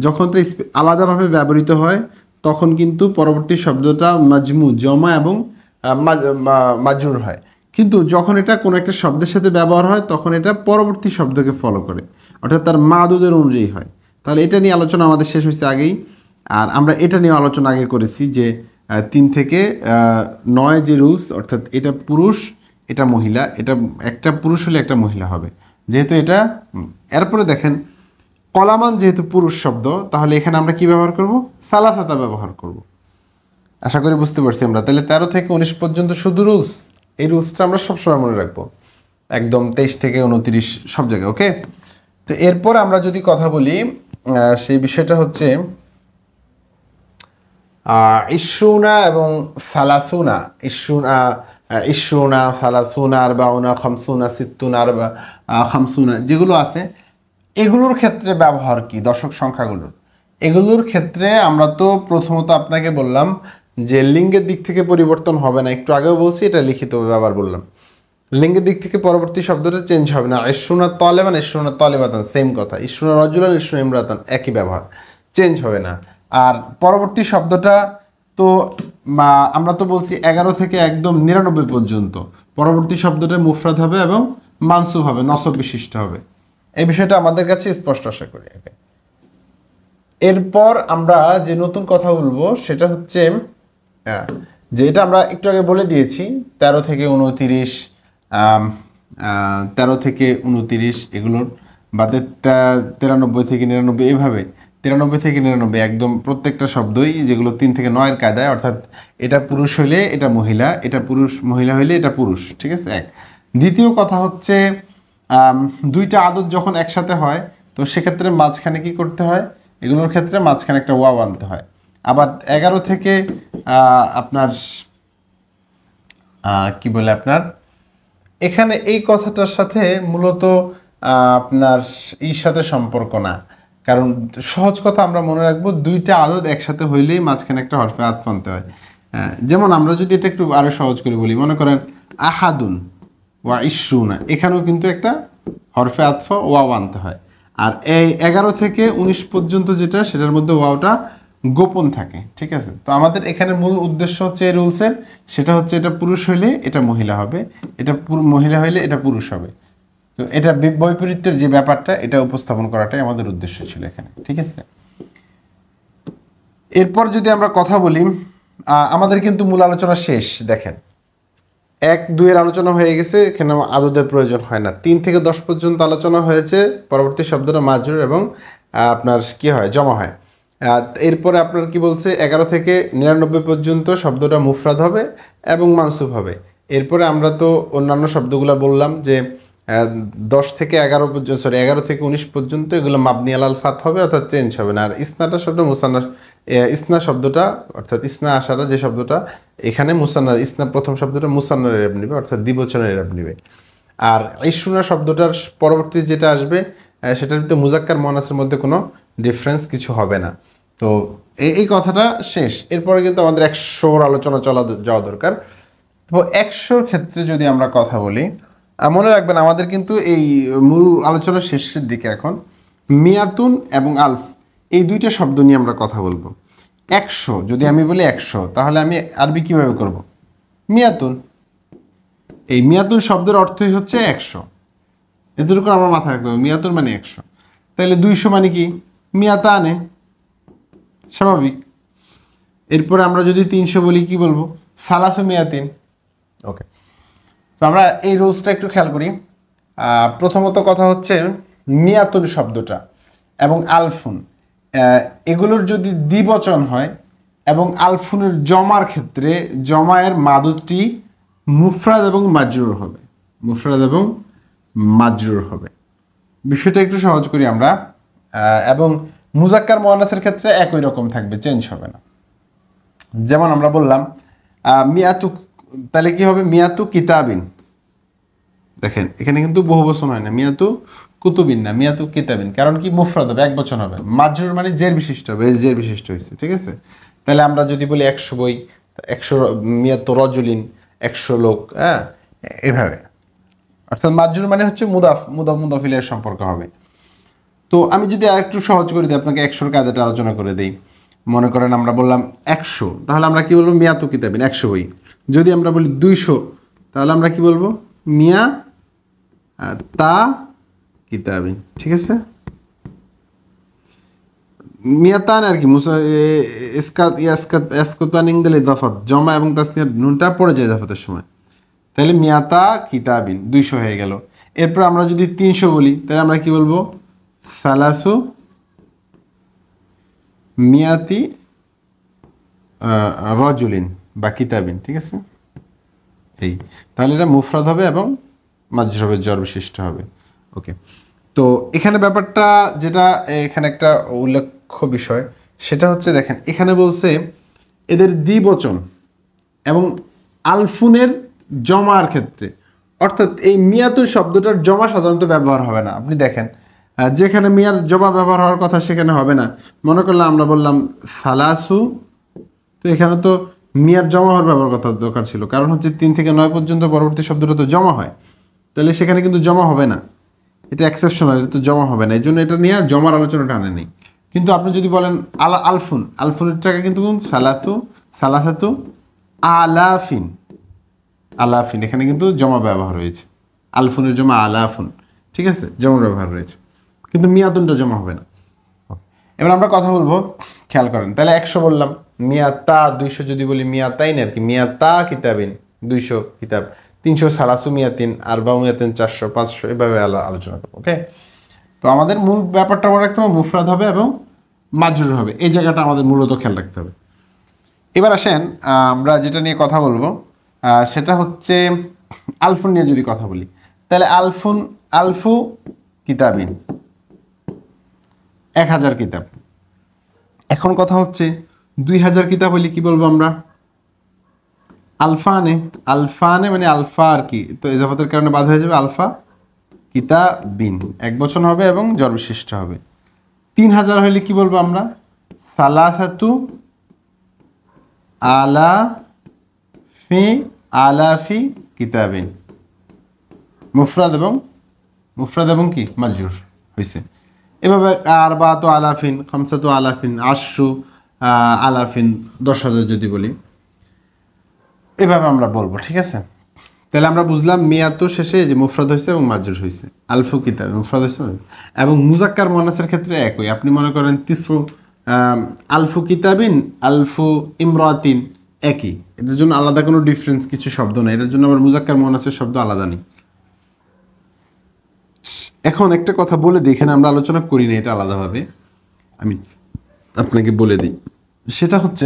যখন তো আলাদাভাবে ব্যবহৃত হয় তখন কিন্তু পরবর্তী শব্দটা মাজমু, জমা এবং মাজরুর হয়। কিন্তু যখন এটা কোনো একটা শব্দের সাথে ব্যবহার হয় তখন এটা পরবর্তী শব্দকে ফলো করে, অর্থাৎ তার মাদুদের অনুযায়ী হয়। তাহলে এটা নিয়ে আলোচনা আমাদের শেষ হয়েছে আগেই। আর আমরা এটা নিয়ে আলোচনা আগে করেছি যে 3 থেকে 9 যে রুলস, অর্থাৎ এটা পুরুষ এটা মহিলা, এটা একটা পুরুষ হলে একটা মহিলা হবে, যেহেতু এটা। এরপরে দেখেন কলামান যেহেতু পুরুষ শব্দ, তাহলে এখানে আমরা কি ব্যবহার করব? সালাসাতা ব্যবহার করব। আশা করি বুঝতে পারছি আমরা। তাহলে 13 থেকে 19 পর্যন্ত শুধু রুলস, এই রুলসটা আমরা সবসময় মনে রাখবো, একদম 23 থেকে 29 সব জায়গায়। ওকে, তো এরপর আমরা যদি কথা বলি সেই বিষয়টা হচ্ছে ইশরুনা এবং সালাসুনা। ইশরুনা, সালাসুনা, আরবাউনা, খামসুনা, সিত্তুনা, খামসুনা যেগুলো আছে, এগুলোর ক্ষেত্রে ব্যবহার কি দশক সংখ্যাগুলোর? এগুলোর ক্ষেত্রে আমরা তো প্রথমত আপনাকে বললাম যে লিঙ্গের দিক থেকে পরিবর্তন হবে না, একটু আগেও বলছি, এটা লিখিতভাবে আবার বললাম। লিঙ্গের দিক থেকে পরবর্তী শব্দটা চেঞ্জ হবে না। ইশরুনা তলেবান, ইশরুনা তলেবাতান সেম কথা, ইশরুনা রজুলান, ইশরুনা ইমরাতান একই ব্যবহার, চেঞ্জ হবে না। আর পরবর্তী শব্দটা তো আমরা তো বলছি 11 থেকে একদম 99 পর্যন্ত পরবর্তী শব্দটা মুফরাদ হবে এবং মানসুব হবে, নসব বিশিষ্ট হবে। এই বিষয়টা আমাদের কাছে স্পষ্ট আশা করি। এরপর আমরা যে নতুন কথা বলবো সেটা হচ্ছে যে এটা আমরা একটু আগে বলে দিয়েছি 13 থেকে 29, 13 থেকে 29 এগুলোর বাদে 93 থেকে 99 এভাবে 93 থেকে 99 একদম প্রত্যেকটা শব্দই যেগুলো 3 থেকে 9 কায়দায়, অর্থাৎ এটা পুরুষ হইলে এটা মহিলা, এটা পুরুষ মহিলা হইলে এটা পুরুষ। ঠিক আছে, এক। দ্বিতীয় কথা হচ্ছে দুইটা আদত যখন একসাথে হয় তো সেক্ষেত্রে মাঝখানে কি করতে হয়? এগুলোর ক্ষেত্রে মাঝখানে একটা ওয়াও আনতে হয়। আবার 11 থেকে আপনার কি বলে আপনার এখানে এই কথাটার সাথে মূলত আপনার সাথে সম্পর্ক না, কারণ সহজ কথা আমরা মনে রাখবো দুইটা আদত একসাথে হইলেই মাঝখানে একটা হরফে আতফ আনতে হয়। যেমন আমরা যদি এটা একটু আরো সহজ করে বলি, মনে করেন আহাদুন ওয়া ইশরুনা, এখানেও কিন্তু একটা হরফে আতফ ওয়াও আনতে হয়। আর এই 11 থেকে 19 পর্যন্ত যেটা, সেটার মধ্যে ওয়াওটা গোপন থাকে। ঠিক আছে, তো আমাদের এখানে মূল উদ্দেশ্য হচ্ছে এই রুলসের, সেটা হচ্ছে এটা পুরুষ হইলে এটা মহিলা হবে, এটা মহিলা হইলে এটা পুরুষ হবে। তো এটা বৈপরীত্যের যে ব্যাপারটা এটা উপস্থাপন করাটাই আমাদের উদ্দেশ্য ছিল এখানে। ঠিক আছে, এরপর যদি আমরা কথা বলি, আমাদের কিন্তু মূল আলোচনা শেষ। দেখেন 1-2 এর আলোচনা হয়ে গেছে, এখানে আদতের প্রয়োজন হয় না। 3 থেকে 10 পর্যন্ত আলোচনা হয়েছে, পরবর্তী শব্দটা মাজরুর এবং আপনার কি হয়? জমা হয়। এরপরে আপনার কি বলছে 11 থেকে 99 পর্যন্ত শব্দটা মুফরাদ হবে এবং মানসুব হবে। এরপরে আমরা তো অন্যান্য শব্দগুলো বললাম যে 10 থেকে 11 পর্যন্ত 11 থেকে 19 পর্যন্ত এগুলো মাবনি আলাল ফাত হবে, অর্থাৎ চেঞ্জ হবে না। আর ইসনাটা শব্দ মুসান্না, ইসনা শব্দটা অর্থাৎ ইসনা আশারা যে শব্দটা এখানে মুসান্নার, ইসনা প্রথম শব্দটা মুসান্নার এরাব নিবে, অর্থাৎ দ্বিবচনের এরাব নিবে। আর ইসুনা শব্দটার পরবর্তী যেটা আসবে সেটার ভিতরে মুজাক্কার মুয়ান্নাসের মধ্যে কোনো ডিফারেন্স কিছু হবে না। তো এই কথাটা শেষ। এরপরে কিন্তু আমাদের 100 আলোচনা যাওয়া দরকার। তো 100-র ক্ষেত্রে যদি আমরা কথা বলি, মনে রাখবেন আমাদের কিন্তু এই মূল আলোচনার শেষের দিকে এখন মিয়াতুন এবং আলফ এই দুইটা শব্দ নিয়ে আমরা কথা বলবো। 100 যদি আমি বলি 100, তাহলে আমি আরবি কিভাবে করব? মিয়াতুন। এই মিয়াতুন শব্দের অর্থই হচ্ছে 100, এতটুকু আমার মাথায় রাখতে হবে। মিয়াতুন মানে 100, তাহলে 200 মানে কি? মিয়াতানে, স্বাভাবিক। এরপরে আমরা যদি 300 বলি কি বলবো? সালাসু মিয়াতিন। ওকে, তো আমরা এই রুলসটা একটু খেয়াল করি। প্রথমত কথা হচ্ছে মিয়াতুন শব্দটা এবং আলফুন এগুলোর যদি দ্বিবচন হয় এবং আলফুনের জমার ক্ষেত্রে জমায়ের মাদুদটি মুফরাদ এবং মাজরুর হবে, মুফরাদ এবং মাজরুর হবে। বিষয়টা একটু সহজ করি আমরা। এবং মুজাক্কার মুয়ান্নাসের ক্ষেত্রে একই রকম থাকবে, চেঞ্জ হবে না। যেমন আমরা বললাম মিয়াতু, তাহলে কি হবে? মিয়াতু কিতাবিন। দেখেন এখানে কিন্তু বহুবচন হয় না, মিয়াতু কুতুবিন না, মিয়াতু কিতাবিন। কারণ কি? মুফরাদ হবে, এক বচন হবে। মাজরুর মানে জের বিশিষ্ট হবে, জের বিশিষ্ট হয়েছে, ঠিক আছে? তাহলে আমরা যদি বলি 100 বই, 100 মিয়াতু রজুলিন, 100 লোক, হ্যাঁ, এভাবে। অর্থাৎ মাজরুর মানে হচ্ছে মুদাফিলের সম্পর্ক হবে। তো আমি যদি আরেকটু সহজ করে দিই, আপনাকে 100-র কায়দাটা আলোচনা করে দিই। মনে করেন আমরা বললাম 100, তাহলে আমরা কি বলবো? মিয়াতু কিতাবিন, 100 বই। যদি আমরা বলি 200, তাহলে আমরা কি বলবো? মিয়া তা কিতাবিন, ঠিক আছে? মিয়াতান আর কি ইদাফাত জমা এবং তাসনিয়ার নুনটা পড়ে যায় ইদাফাতের সময়, তাহলে মিয়াতা কিতাবিন 200 হয়ে গেল। এরপর আমরা যদি 300 বলি, তাহলে আমরা কি বলবো? সালাসু মিয়াতি রজুলিন বা কিতাবিন, ঠিক আছে? এই, তাহলে এটা মুফরাদ হবে এবং মাজরুর হবে, জ্বর বিশিষ্ট হবে। ওকে, তো এখানে ব্যাপারটা যেটা এখানে একটা উল্লেখ্য বিষয়, সেটা হচ্ছে দেখেন এখানে বলছে এদের দ্বিবচন এবং আলফুনের জমার ক্ষেত্রে, অর্থাৎ এই মিয়াতুর শব্দটার জমা সাধারণত ব্যবহার হবে না। আপনি দেখেন যেখানে মিয়ার জমা ব্যবহার হওয়ার কথা সেখানে হবে না। মনে করলাম আমরা বললাম সালাসু, তো এখানে তো মিয়ার জমা হওয়ার ব্যবহার কথা দরকার ছিল, কারণ হচ্ছে 3 থেকে 9 পর্যন্ত পরবর্তী শব্দটা তো জমা হয়, তাহলে সেখানে কিন্তু জমা হবে না, এটা এক্সেপশনাল, এটা তো জমা হবে না, এই জন্য এটা নিয়ে জমার আলোচনাটা আনে নেই। কিন্তু আপনি যদি বলেন আলফুন, আলফুনের টাকা কিন্তু সালাসাতু আলাফিন, আলাফিন, এখানে কিন্তু জমা ব্যবহার হয়েছে, আলফুনের জমা আলাফুন, ঠিক আছে? জমা ব্যবহার রয়েছে, কিন্তু মিয়াতুনটা জমা হবে না। এবার আমরা কথা বলবো, খেয়াল করেন, তাহলে 100 বললাম, মিয়াতা 200 যদি বলি মিয়াতাইন আর কি, মিয়াতা কিতাবিন 200 কিতাব, 300 সালাসু মিয়াতিন, আরবা মিয়াতিন 400, 500, এভাবে আলোচনা করবো। ওকে, তো আমাদের মূল ব্যাপারটা মনে রাখতে হবে, মুফরাদ হবে এবং মাজরুর হবে, এই জায়গাটা আমাদের মূলত খেয়াল রাখতে হবে। এবার আসেন আমরা যেটা নিয়ে কথা বলবো সেটা হচ্ছে আলফুন নিয়ে যদি কথা বলি, তাহলে আলফু কিতাবিন 1000 কিতাব। এখন কথা হচ্ছে 2000 কিতাব হলে কি বলবো আমরা? আলফানে, আলফানে মানে আলফা আর কি, তো ইজাফাতের কারণে বাদ হয়ে যাবে, আলফা কিতাবিন, এক বচন হবে এবং জ্বর বিশিষ্ট হবে। 3000 হলে কি বলবো আমরা? সালাসাতু আলাফি কিতাবিন, মুফরাদ এবং কি মাজরুর হয়েছে। এভাবে আরবাতু আলাফিন, খামসাতু আলাফিন, আশরু আলাফিন, 10,000 যদি বলি, এভাবে আমরা বলবো, ঠিক আছে? তাহলে আমরা বুঝলাম মিয়াতু শেষে যে মুফরাদ হয়েছে এবং মাজরুর হয়েছে, আলফু কিতাব মুফরাদ হয়েছে এবং মুজাক্কার মুয়ান্নাসের ক্ষেত্রে একই। আপনি মনে করেন আলফু কিতাবিন, আলফু ইমরাতিন, একই, এটার জন্য আলাদা কোনো ডিফারেন্স কিছু শব্দ নেই, এটার জন্য আবার মুজাক্কার মুয়ান্নাসের শব্দ আলাদা নেই। এখন একটা কথা বলে দিই, এখানে আমরা আলোচনা করি না এটা আলাদাভাবে, আপনাকে বলে দিই, সেটা হচ্ছে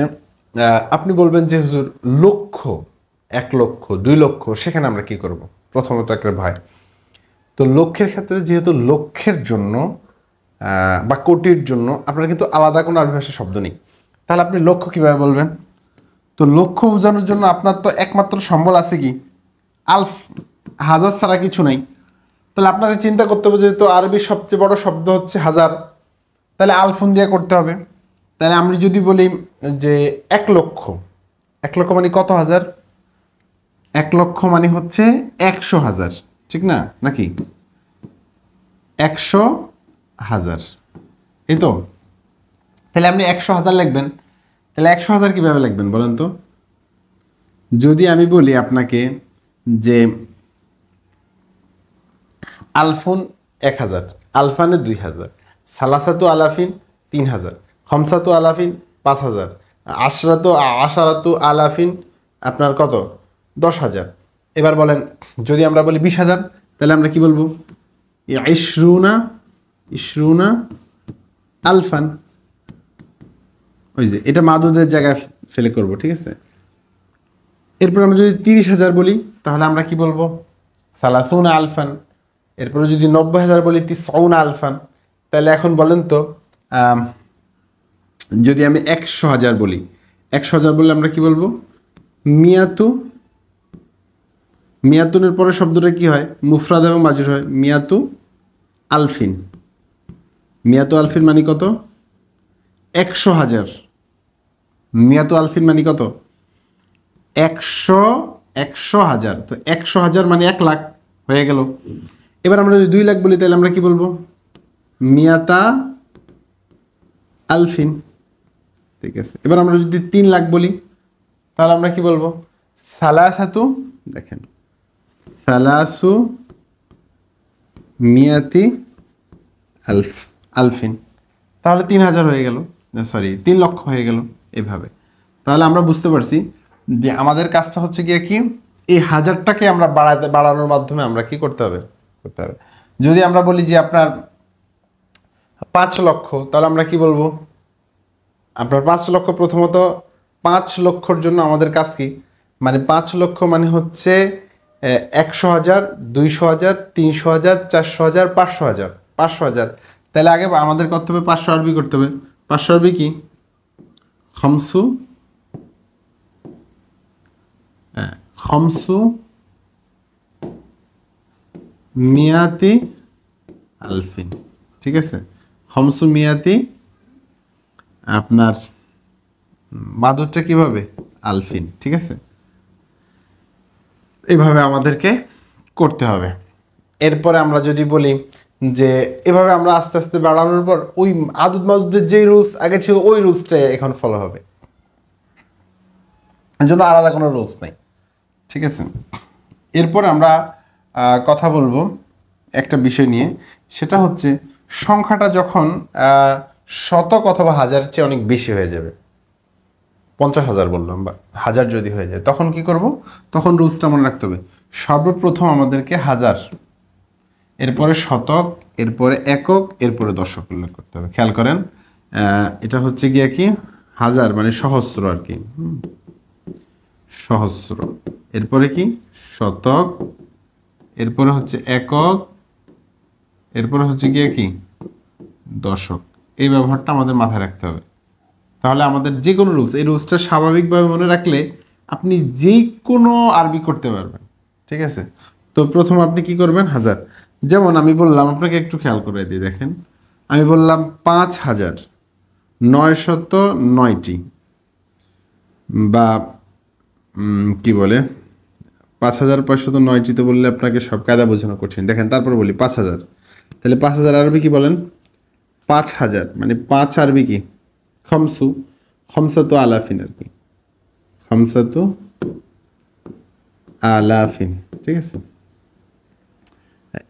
আপনি বলবেন যে হুজুর লক্ষ, 1 লক্ষ 2 লক্ষ, সেখানে আমরা কি করব? প্রথমত একটা ভয়। তো লক্ষের ক্ষেত্রে যেহেতু লক্ষের জন্য বা কোটির জন্য আপনার কিন্তু আলাদা কোনো আরবি ভাষার শব্দ নেই, তাহলে আপনি লক্ষ কিভাবে বলবেন? তো লক্ষ বোঝানোর জন্য আপনার তো একমাত্র সম্বল আছে কি? আলফ, হাজার ছাড়া কিছু নাই। তাহলে আপনাকে চিন্তা করতে হবে যেহেতু আরবির সবচেয়ে বড় শব্দ হচ্ছে হাজার, তাহলে আলফুন দিয়ে করতে হবে। তাহলে আমি যদি বলি যে 1 লক্ষ, 1 লক্ষ মানে কত হাজার? 1 লক্ষ মানে হচ্ছে 100,000, ঠিক না? নাকি 100,000, এই তো। তাহলে আপনি 100,000 লিখবেন। তাহলে 100,000 কীভাবে লিখবেন বলেন তো? যদি আমি বলি আপনাকে যে আলফুন 1000, আলফানে 2000, সালাসাতু আলাফিন 3000, খমসাতু আলাফিন 5000, আশারাতু আলাফিন আপনার কত? 10,000। এবার বলেন যদি আমরা বলি 20,000, তাহলে আমরা কি বলবো? ইশরুনা আলফান। ওই যে এটা মাদুদের জায়গায় ফেলে করব, ঠিক আছে? এরপর আমরা যদি 30,000 বলি তাহলে আমরা কি বলবো? সালাসুনা আলফান। এরপরে যদি 90,000 বলি তিসউনা আলফান। তাহলে এখন বলেন তো যদি আমি 100,000 বলি, 100,000 বললে আমরা কি বলবো? মিয়াতুনের পরে শব্দটা কি হয়? মুফরাদ এবং মাজরুর হয়। মিয়াতু আলফিন। মিয়াতু আলফিন মানে কত? 100,000। মিয়াতু আলফিন মানে কত? 100,000। তো 100,000 মানে 1 লাখ হয়ে গেল। এবার আমরা যদি 2 লাখ বলি তাহলে আমরা কি বলবো? মিয়াতা আলফিন, ঠিক আছে। এবার আমরা যদি 3 লাখ বলি তাহলে আমরা কি বলবো? সালাসাতু, দেখেন, সালাসু মিয়াতি আলফিন। তাহলে 3,000 হয়ে গেল, সরি 3 লক্ষ হয়ে গেল। এভাবে তাহলে আমরা বুঝতে পারছি যে আমাদের কাজটা হচ্ছে গিয়ে কি, এই হাজারটাকে আমরা বাড়ানোর মাধ্যমে আমরা কি করতে হবে? যদি আমরা বলি যে আপনার 5 লক্ষ, তাহলে আমরা কি বলবো? আপনার 5 লক্ষ, প্রথমত 5 লক্ষর জন্য আমাদের কাজ কি? মানে 5 লক্ষ মানে হচ্ছে 100,000, 200,000, 300,000, 400,000, 500,000, 500,000। তাহলে আগে আমাদের করতে হবে 500 আরবি করতে হবে। 500 আরবি কি? খমসু মিয়াতি আলফিন, ঠিক আছে। খমসু মিয়াতি, আপনার মাদুরটা কিভাবে? আলফিন, ঠিক আছে। এইভাবে আমাদেরকে করতে হবে। এরপরে আমরা যদি বলি যে এভাবে আমরা আস্তে আস্তে বাড়ানোর পর ওই আদুদ মাদুদের যেই রুলস আগে ছিল ওই রুলসটাই এখন ফলো হবে, এর জন্য আলাদা কোনো রুলস নেই, ঠিক আছে। এরপর আমরা কথা বলবো একটা বিষয় নিয়ে, সেটা হচ্ছে সংখ্যাটা যখন শতক অথবা হাজারের চেয়ে অনেক বেশি হয়ে যাবে, 50,000 বললাম বা 1000 যদি হয়ে যায়, তখন কি করব? তখন রুলসটা মনে রাখতে হবে। সর্বপ্রথম আমাদেরকে হাজার, এরপরে শতক, এরপরে একক, এরপরে দশক উল্লেখ করতে হবে। খেয়াল করেন, এটা হচ্ছে গিয়ে কি হাজার মানে সহস্র আর কি, সহস্র। এরপরে কি শতক, এরপরে হচ্ছে একক, এরপরে হচ্ছে গিয়ে কি দশক। এই ব্যবহারটা আমাদের মাথায় রাখতে হবে। তাহলে আমাদের যে কোনো রুলস, এই রুলসটা স্বাভাবিকভাবে মনে রাখলে আপনি যে কোনো আরবি করতে পারবেন, ঠিক আছে। তো প্রথম আপনি কি করবেন? হাজার। যেমন আমি বললাম, আপনাকে একটু খেয়াল করে দিই, দেখেন আমি বললাম 5,909টি, বা কি বলে 5,509টি, তো বললে আপনাকে সব কায়দা বোঝানো কঠিন। দেখেন তারপর বলি 5,000, তাহলে 5,000 আরবি কি বলেন? 5,000 মানে 5 আরবি কি? খমসু, খমসাতু আলাফিন আর কি, খমসাতু আলাফিন, ঠিক আছে।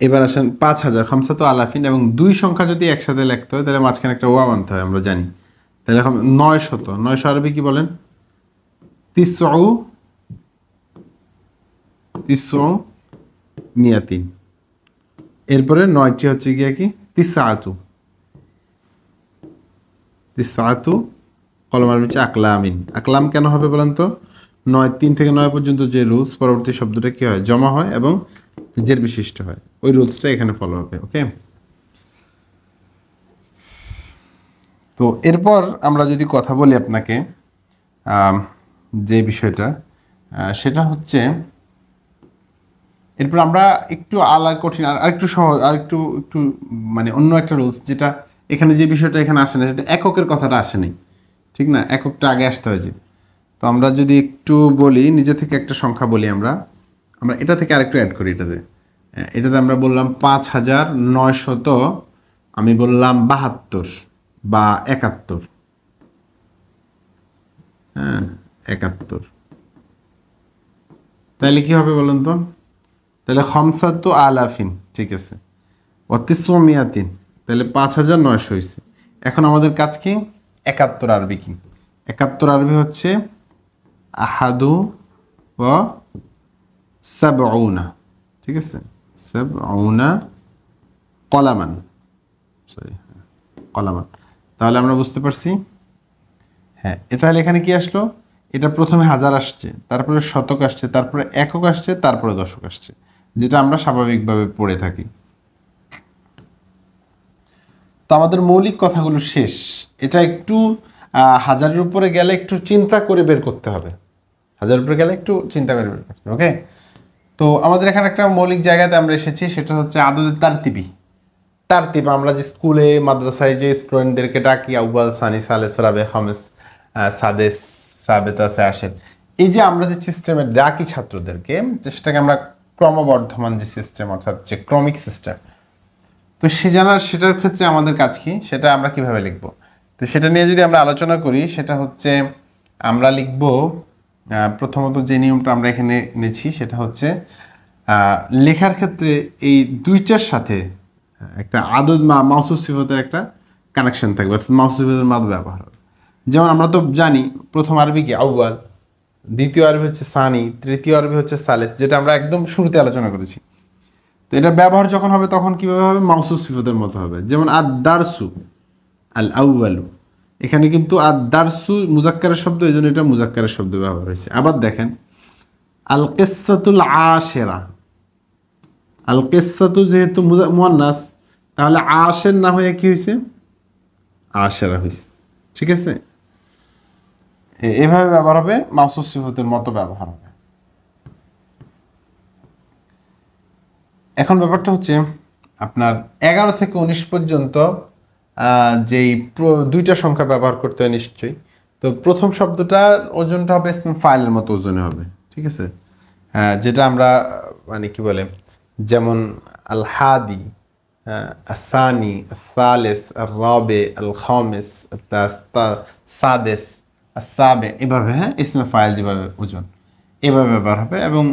এবার আসেন 5,000, খমসাতু আলাফিন, এবং 2 সংখ্যা যদি একসাথে লিখতে হয় তাহলে মাঝখানে একটা ওয়াও আনতে হয়, আমরা জানি। তাহলে এখন 900, 900 আরবি কি বলেন? তিসউ মিয়াতিন। এরপরে 9টি হচ্ছে গিয়ে কি? তিসআতু, তিসআতু কলম আরবি হচ্ছে আকলামিন। আকলাম কেন হবে বলেন তো? 3 থেকে 9 পর্যন্ত যে রুলস, পরবর্তী শব্দটা কি হয়? জমা হয় এবং জের বিশিষ্ট হয়, ওই রুলসটা এখানে ফলো হবে। ওকে, তো এরপর আমরা যদি কথা বলি আপনাকে যে বিষয়টা, সেটা হচ্ছে এরপর আমরা একটু কঠিন আর একটু সহজ আর একটু একটু মানে অন্য একটা রুলস, যেটা এখানে যে বিষয়টা এখানে আসে না, সেটা এককের কথাটা আসেনি, ঠিক না? এককটা আগে আসতে হয়েছে। তো আমরা যদি একটু বলি, নিজে থেকে একটা সংখ্যা বলি, আমরা আমরা এটা থেকে আরেকটু অ্যাড করি। এটাতে আমরা বললাম 5900, আমি বললাম 72 বা 71। হ্যাঁ, 71। তাহলে কি হবে বলুন তো? তাহলে খমসাতু আলাফিন, ঠিক আছে, 3 তাহলে 5900 হয়েছে। এখন আমাদের কাজ কি? 71 আরবি কি? 71 আরবি হচ্ছে আহাদু ও সাবউনা, ঠিক আছে, সাবউনা কলামান, সরি কলামান। তাহলে আমরা বুঝতে পারছি। হ্যাঁ, তাহলে এখানে কি আসলো? এটা প্রথমে হাজার আসছে, তারপরে শতক আসছে, তারপরে একক আসছে, তারপরে দশক আসছে, যেটা আমরা স্বাভাবিকভাবে পড়ে থাকি। তো আমাদের মৌলিক কথাগুলো শেষ। এটা একটু হাজারের উপরে গেলে একটু চিন্তা করে বের করতে হবে। হাজারের উপরে গেলে একটু চিন্তা করে বের করতে হবে। ওকে, তো আমাদের এখানে একটা মৌলিক জায়গাতে আমরা এসেছি, সেটা হচ্ছে আদদের তারতিবি। তারতিব আমরা যে স্কুলে মাদ্রাসায় যে স্টুডেন্টদেরকে ডাকি, আউয়াল, সানি, সালেস, রাবে, খামেস, সাদেস, সাবেতা, আসের, এই যে আমরা যে সিস্টেমে ডাকি ছাত্রদেরকে, সেটাকে আমরা ক্রমবর্ধমান যে সিস্টেম, অর্থাৎ যে ক্রমিক সিস্টেম। তো সেটার ক্ষেত্রে আমাদের কাজ কি, সেটা আমরা কিভাবে লিখব? তো সেটা নিয়ে যদি আমরা আলোচনা করি, সেটা হচ্ছে আমরা লিখব, প্রথমত যে নিয়মটা আমরা এখানে নিয়েছি, সেটা হচ্ছে লেখার ক্ষেত্রে এই দুইটার সাথে একটা আদদ মাউসুফ সিফতের একটা কানেকশন থাকবে, অর্থাৎ মাউসুফ সিফতের মাদ ব্যবহার হবে। যেমন আমরা তো জানি প্রথম আরবি কি? আউয়াল, দ্বিতীয় আরবি হচ্ছে সানি, তৃতীয় আরবি হচ্ছে সালেস, যেটা আমরা একদম শুরুতে আলোচনা করেছি। তো এটার ব্যবহার যখন হবে তখন কীভাবে হবে? মাউসুফ সিফতের মতো হবে। যেমন আদ-দারসু আল আউয়ালু, এখানে কিন্তু আদ-দারসু মুজাক্কারের শব্দ, এই জন্য এটা মুজাক্কারের শব্দ ব্যবহার হয়েছে। আবার দেখেন আল কিসসাতুল আশেরা, আল কিসসাতু যেহেতু মুয়ান্নাস, তাহলে আশের না হয়ে কি হয়েছে? আশেরা হয়েছে, ঠিক আছে? এভাবে ব্যবহার হবে, মাউসুফ সিফতের মতো ব্যবহার হবে। এখন ব্যাপারটা হচ্ছে আপনার 11 থেকে 19 পর্যন্ত যেই দুইটা সংখ্যা ব্যবহার করতে হয় নিশ্চয়ই। তো প্রথম শব্দটার ওজনটা হবে ফাইলের মতো ওজনে হবে, ঠিক আছে? যেটা আমরা মানে কি বলে, যেমন আল হাদি, আসানি, সালেস, রাবে, আল খামেস, সাদেস, সাবে, এভাবে। হ্যাঁ, ইসমে ফাইল যেভাবে ওজন, এভাবে ব্যবহার হবে। এবং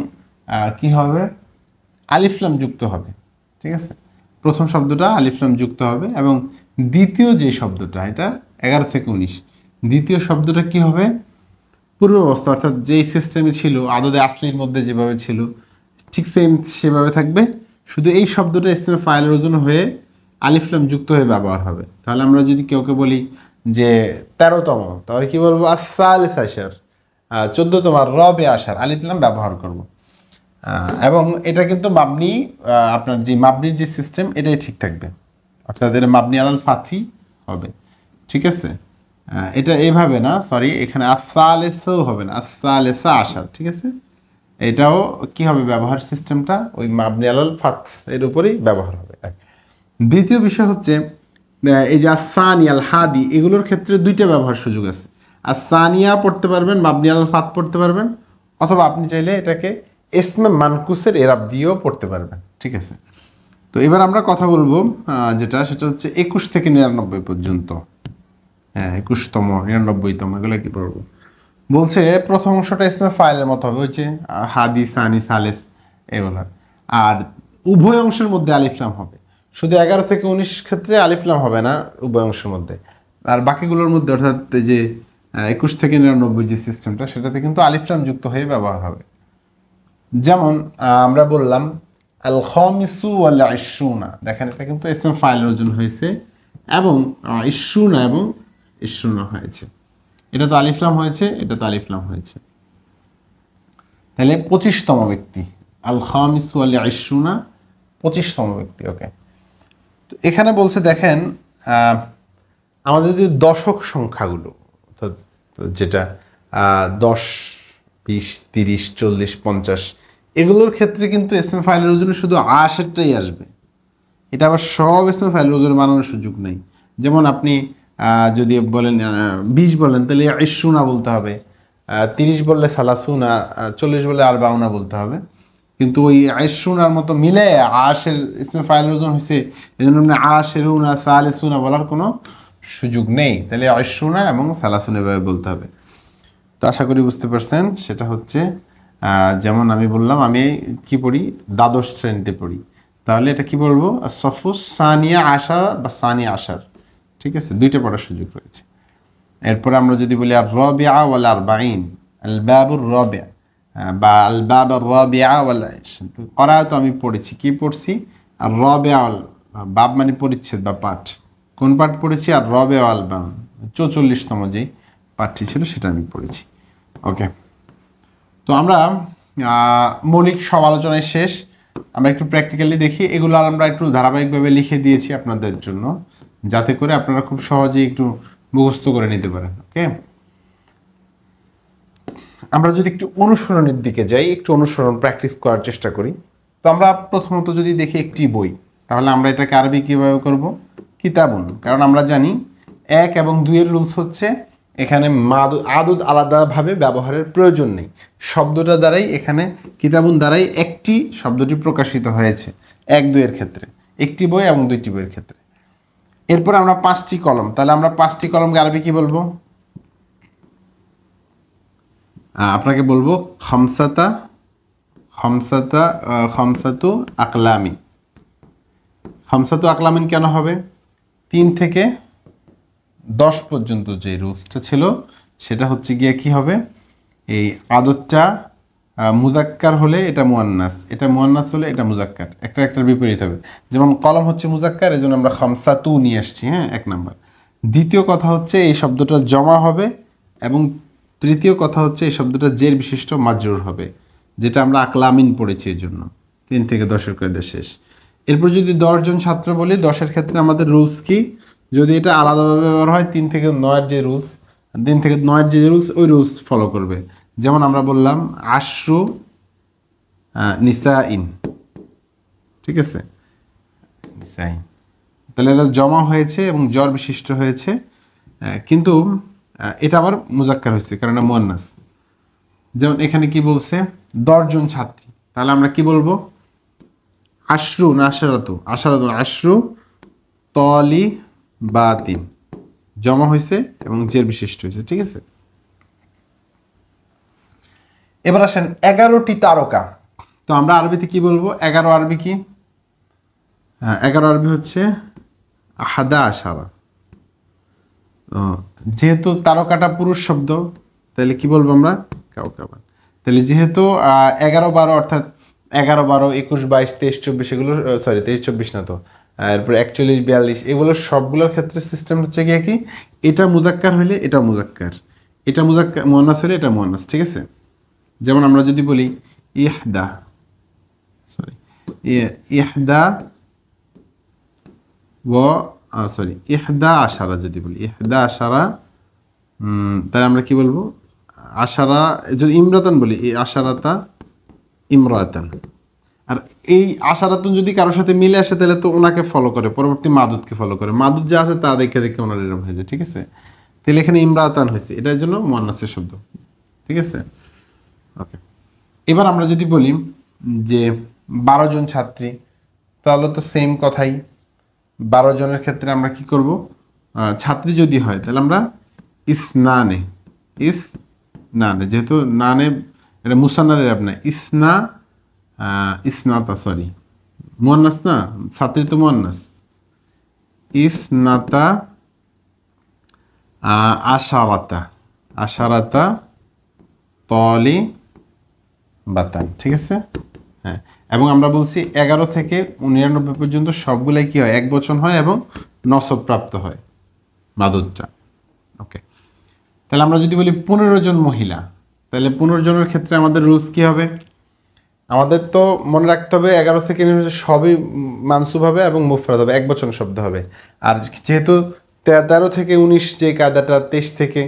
কি হবে? আলিফলাম যুক্ত হবে, ঠিক আছে? প্রথম শব্দটা আলিফলাম যুক্ত হবে, এবং দ্বিতীয় যে শব্দটা, এটা 11 থেকে 19, দ্বিতীয় শব্দটা কি হবে? পূর্ব অবস্থা, অর্থাৎ যেই সিস্টেমে ছিল আদদে আসলির মধ্যে যেভাবে ছিল ঠিক সেভাবে থাকবে, শুধু এই শব্দটা ইসমে ফাইলের ওজন হয়ে আলিফলাম যুক্ত হয়ে ব্যবহার হবে। তাহলে আমরা যদি কেউকে বলি যে 13তম, তাহলে কি বলবো? আসালিস আশার, 14তম, রবে আশার, আলিফলাম ব্যবহার করব। এবং এটা কিন্তু মাবনি, আপনার যে মাবনির যে সিস্টেম, এটাই ঠিক থাকবে, অর্থাৎ এটা মাবনি আলাল ফাথি হবে, ঠিক আছে? এটা এইভাবে না, সরি, এখানে আসালেসাও হবে না, আসালেসা আসার, ঠিক আছে? এটাও কি হবে? ব্যবহার সিস্টেমটা ওই মাবনি আলাল ফাথ এর উপরেই ব্যবহার হবে। দ্বিতীয় বিষয় হচ্ছে এই যে আসানি আল হাদি, এগুলোর ক্ষেত্রে দুইটা ব্যবহার সুযোগ আছে। আসানিয়া পড়তে পারবেন, মাবনি আলাল ফাথ পড়তে পারবেন, অথবা আপনি চাইলে এটাকে ইসমে মানকুসের এরাব দিয়েও পড়তে পারবেন, ঠিক আছে? তো এবার আমরা কথা বলবো সেটা হচ্ছে 21 থেকে 99 পর্যন্ত। হ্যাঁ, 21তম, 99তম, এগুলো কি পড়বো? বলছে প্রথম অংশটা ইসমে ফাইলের মতো হবে, হচ্ছে হাদি, সানি, সালেস এগুলো। আর উভয় অংশের মধ্যে আলিফলাম হবে। শুধু 11 থেকে 19 ক্ষেত্রে আলিফলাম হবে না উভয় অংশের মধ্যে, আর বাকিগুলোর মধ্যে, অর্থাৎ যে 21 থেকে 99 যে সিস্টেমটা, সেটাতে কিন্তু আলিফলাম যুক্ত হয়ে ব্যবহার হবে। যেমন আমরা বললাম আল খামিসু ওয়াল ইশরুনা, দেখেন এটা কিন্তু ইসমে ফাইলের ওজন হয়েছে, এবং ইশরুনা এবং ইশরুনা হয়েছে। এটা তো আলিফলাম হয়েছে, এটা তো আলিফলাম হয়েছে। তাহলে 25তম ব্যক্তি, আল খামিসু ওয়াল ইশরুনা, 25তম ব্যক্তি। ওকে, তো এখানে বলছে দেখেন আমাদের যদি দশক সংখ্যাগুলো, অর্থাৎ যেটা 10, 20, 30, 40, 50 এগুলোর ক্ষেত্রে কিন্তু ইসমে ফাইলের ওজনে শুধু আশেরটাই আসবে। এটা আবার সব ইসমে ফাইলের ওজনে বানানোর সুযোগ নেই। যেমন আপনি যদি বলেন 20 বলেন তাহলে ইশরুনা বলতে হবে, 30 বললে সালাসুনা, 40 বললে আরবাউনা বলতে হবে। কিন্তু ওই ইশরুনার মতো মিলে আশের ইসমে ফাইলের ওজন হয়েছে, এই জন্য আপনি আশেরুনা সালেসুনা বলার কোনো সুযোগ নেই। তাহলে ইশরুনা এবং সালাসুনা এভাবে বলতে হবে। তো আশা করি বুঝতে পারছেন। সেটা হচ্ছে যেমন আমি বললাম আমি কি পড়ি, দ্বাদশ শ্রেণীতে পড়ি, তাহলে এটা কি বলবো, সফু সানিয়া আশার বা সানিয়া আশার। ঠিক আছে, দুইটা পড়ার সুযোগ রয়েছে। এরপরে আমরা যদি বলি আর রবিআ ওয়াল আরবাঈন, আল বাবুর রবিআ বা আল বাব আর রবিআ ওয়াল করায় তো আমি পড়েছি, কি পড়ছি, আর রবিআ ওয়াল বাব মানে পরিচ্ছেদ বা পাঠ, কোন পাঠ পড়েছি, আর রবিআ ওয়াল বাব 44তম যেই পাঠটি ছিল সেটা আমি পড়েছি। ওকে, তো আমরা মৌলিক সব আলোচনায় শেষ। আমরা একটু প্র্যাকটিক্যালি দেখি। এগুলো আমরা একটু ধারাবাহিকভাবে লিখে দিয়েছি আপনাদের জন্য, যাতে করে আপনারা খুব সহজেই একটু মুখস্থ করে নিতে পারেন। ওকে, আমরা যদি একটু অনুসরণের দিকে যাই, একটু অনুসরণ প্র্যাকটিস করার চেষ্টা করি, তো আমরা প্রথমত যদি দেখি একটি বই, তাহলে আমরা এটাকে আরবি কীভাবে করব, কিতাবুন। কারণ আমরা জানি 1 এবং 2 এর রুলস হচ্ছে এখানে আদুদ আলাদাভাবে ব্যবহারের প্রয়োজন নেই। শব্দটা দ্বারাই এখানে কিতাবুন দ্বারাই একটি শব্দটি প্রকাশিত হয়েছে 1, 2 এর ক্ষেত্রে, একটি বই এবং 2টি বইয়ের ক্ষেত্রে। এরপর আমরা 5টি কলম, তাহলে আমরা 5টি কলমকে আরবি কি বলবো, আপনাকে বলবো খামসাতু আকলামিন। খামসাতু আকলামিন কেন হবে, 3 থেকে 10 পর্যন্ত যে রুলসটা ছিল সেটা হচ্ছে গিয়ে কি হবে, এই আদতটা মুজাক্কার হলে এটা মুয়ান্নাস, এটা মুয়ান্নাস হলে এটা মুজাক্কার, একটার বিপরীত হবে। যেমন কলম হচ্ছে মুজাক্কার, এই জন্য আমরা খামসাতু নিয়ে আসছি, হ্যাঁ, 1 নাম্বার। দ্বিতীয় কথা হচ্ছে এই শব্দটা জমা হবে, এবং তৃতীয় কথা হচ্ছে এই শব্দটা জের বিশিষ্ট মাজরুর হবে, যেটা আমরা আকলামিন পড়েছি এই জন্য। 3 থেকে 10-এর কয়দা শেষ। এরপর যদি 10 জন ছাত্র বলি, 10-এর ক্ষেত্রে আমাদের রুলস কি, যদি এটা আলাদাভাবে ব্যবহার হয় 3 থেকে 9-এর যে রুলস, 3 থেকে 9-এর যে রুলস ওই রুলস ফলো করবে। যেমন আমরা বললাম আশরু নিসাইন, ঠিক আছে, নিসাইন, তাহলে এটা জমা হয়েছে এবং জ্বর বিশিষ্ট হয়েছে, কিন্তু এটা আবার মুজাক্কার হয়েছে কারণ এটা মুয়ান্নাস। যেমন এখানে কি বলছে 10 জন ছাত্রী, তাহলে আমরা কি বলবো, আশরু না আশারাতু, আশরু তলি বাতিন, জমা হয়েছে এবং জের বিশিষ্ট হয়েছে। ঠিক আছে, এবার আসেন 11টি তারকা। তো আমরা আরবিতে কি বলবো, 11 আরবি কি, 11 আরবি হচ্ছে আহাদা আশারা। যেহেতু তারকাটা পুরুষ শব্দ, তাহলে কি বলবো আমরা, কাউকাবান। তাহলে যেহেতু 11, 12 অর্থাৎ 11, 12, 21, 22, 23, 24 এগুলো, সরি 23, 24 না তো, এরপর 41, 42 এগুলো সবগুলোর ক্ষেত্রে সিস্টেম হচ্ছে গিয়ে কি, এটা মুজাক্কার হলে এটা মুজাক্কার, এটা মুজাক্কার মুয়ান্নাস হলে এটা মুয়ান্নাস। ঠিক আছে, যেমন আমরা যদি বলি ইহদা, সরি ইহদা ইহদা আশারা, যদি বলি ইহদা আশারা, তাহলে আমরা কি বলবো, আশারা, যদি ইমরাতান বলি আশারাতা ইমরাতান। আর এই আশারাতুন যদি কারোর সাথে মিলে আসে তাহলে তো ওনাকে ফলো করে, পরবর্তী মাদুদকে ফলো করে, মাদুদ যা আছে তা দেখে দেখে ওনার এরকম হয়ে যায়। ঠিক আছে, তাহলে এখানে ইমরাতান হয়েছে, এটার জন্য মুয়ান্নাসের শব্দ। ঠিক আছে, ওকে। এবার আমরা যদি বলি যে 12 জন ছাত্রী, তাহলে তো সেম কথাই, 12 জনের ক্ষেত্রে আমরা কি করব, ছাত্রী যদি হয় তাহলে আমরা ইসনানে, যেহেতু নানে এটা মুসান্নারের আপনার ইসনাতা, সরি মুয়ান্নাস না, ছাত্রী তো মুয়ান্নাস, ইসনাতা আশারাতা তলি বাতান। ঠিক আছে, হ্যাঁ। এবং আমরা বলছি 11 থেকে 99 পর্যন্ত সবগুলাই কি হয়, 1 বচন হয় এবং নসব প্রাপ্ত হয় মাদুদটা। ওকে, তাহলে আমরা যদি বলি 15 জন মহিলা, তাহলে 15 জনের ক্ষেত্রে আমাদের রুলস কি হবে? আমাদের তো মনে রাখতে হবে 11 থেকে সবই মানসুব হবে এবং মুফরাদ হবে, এক বচন শব্দ হবে। আর যেহেতু 13 থেকে 19 যে কায়দাটা, 23 থেকে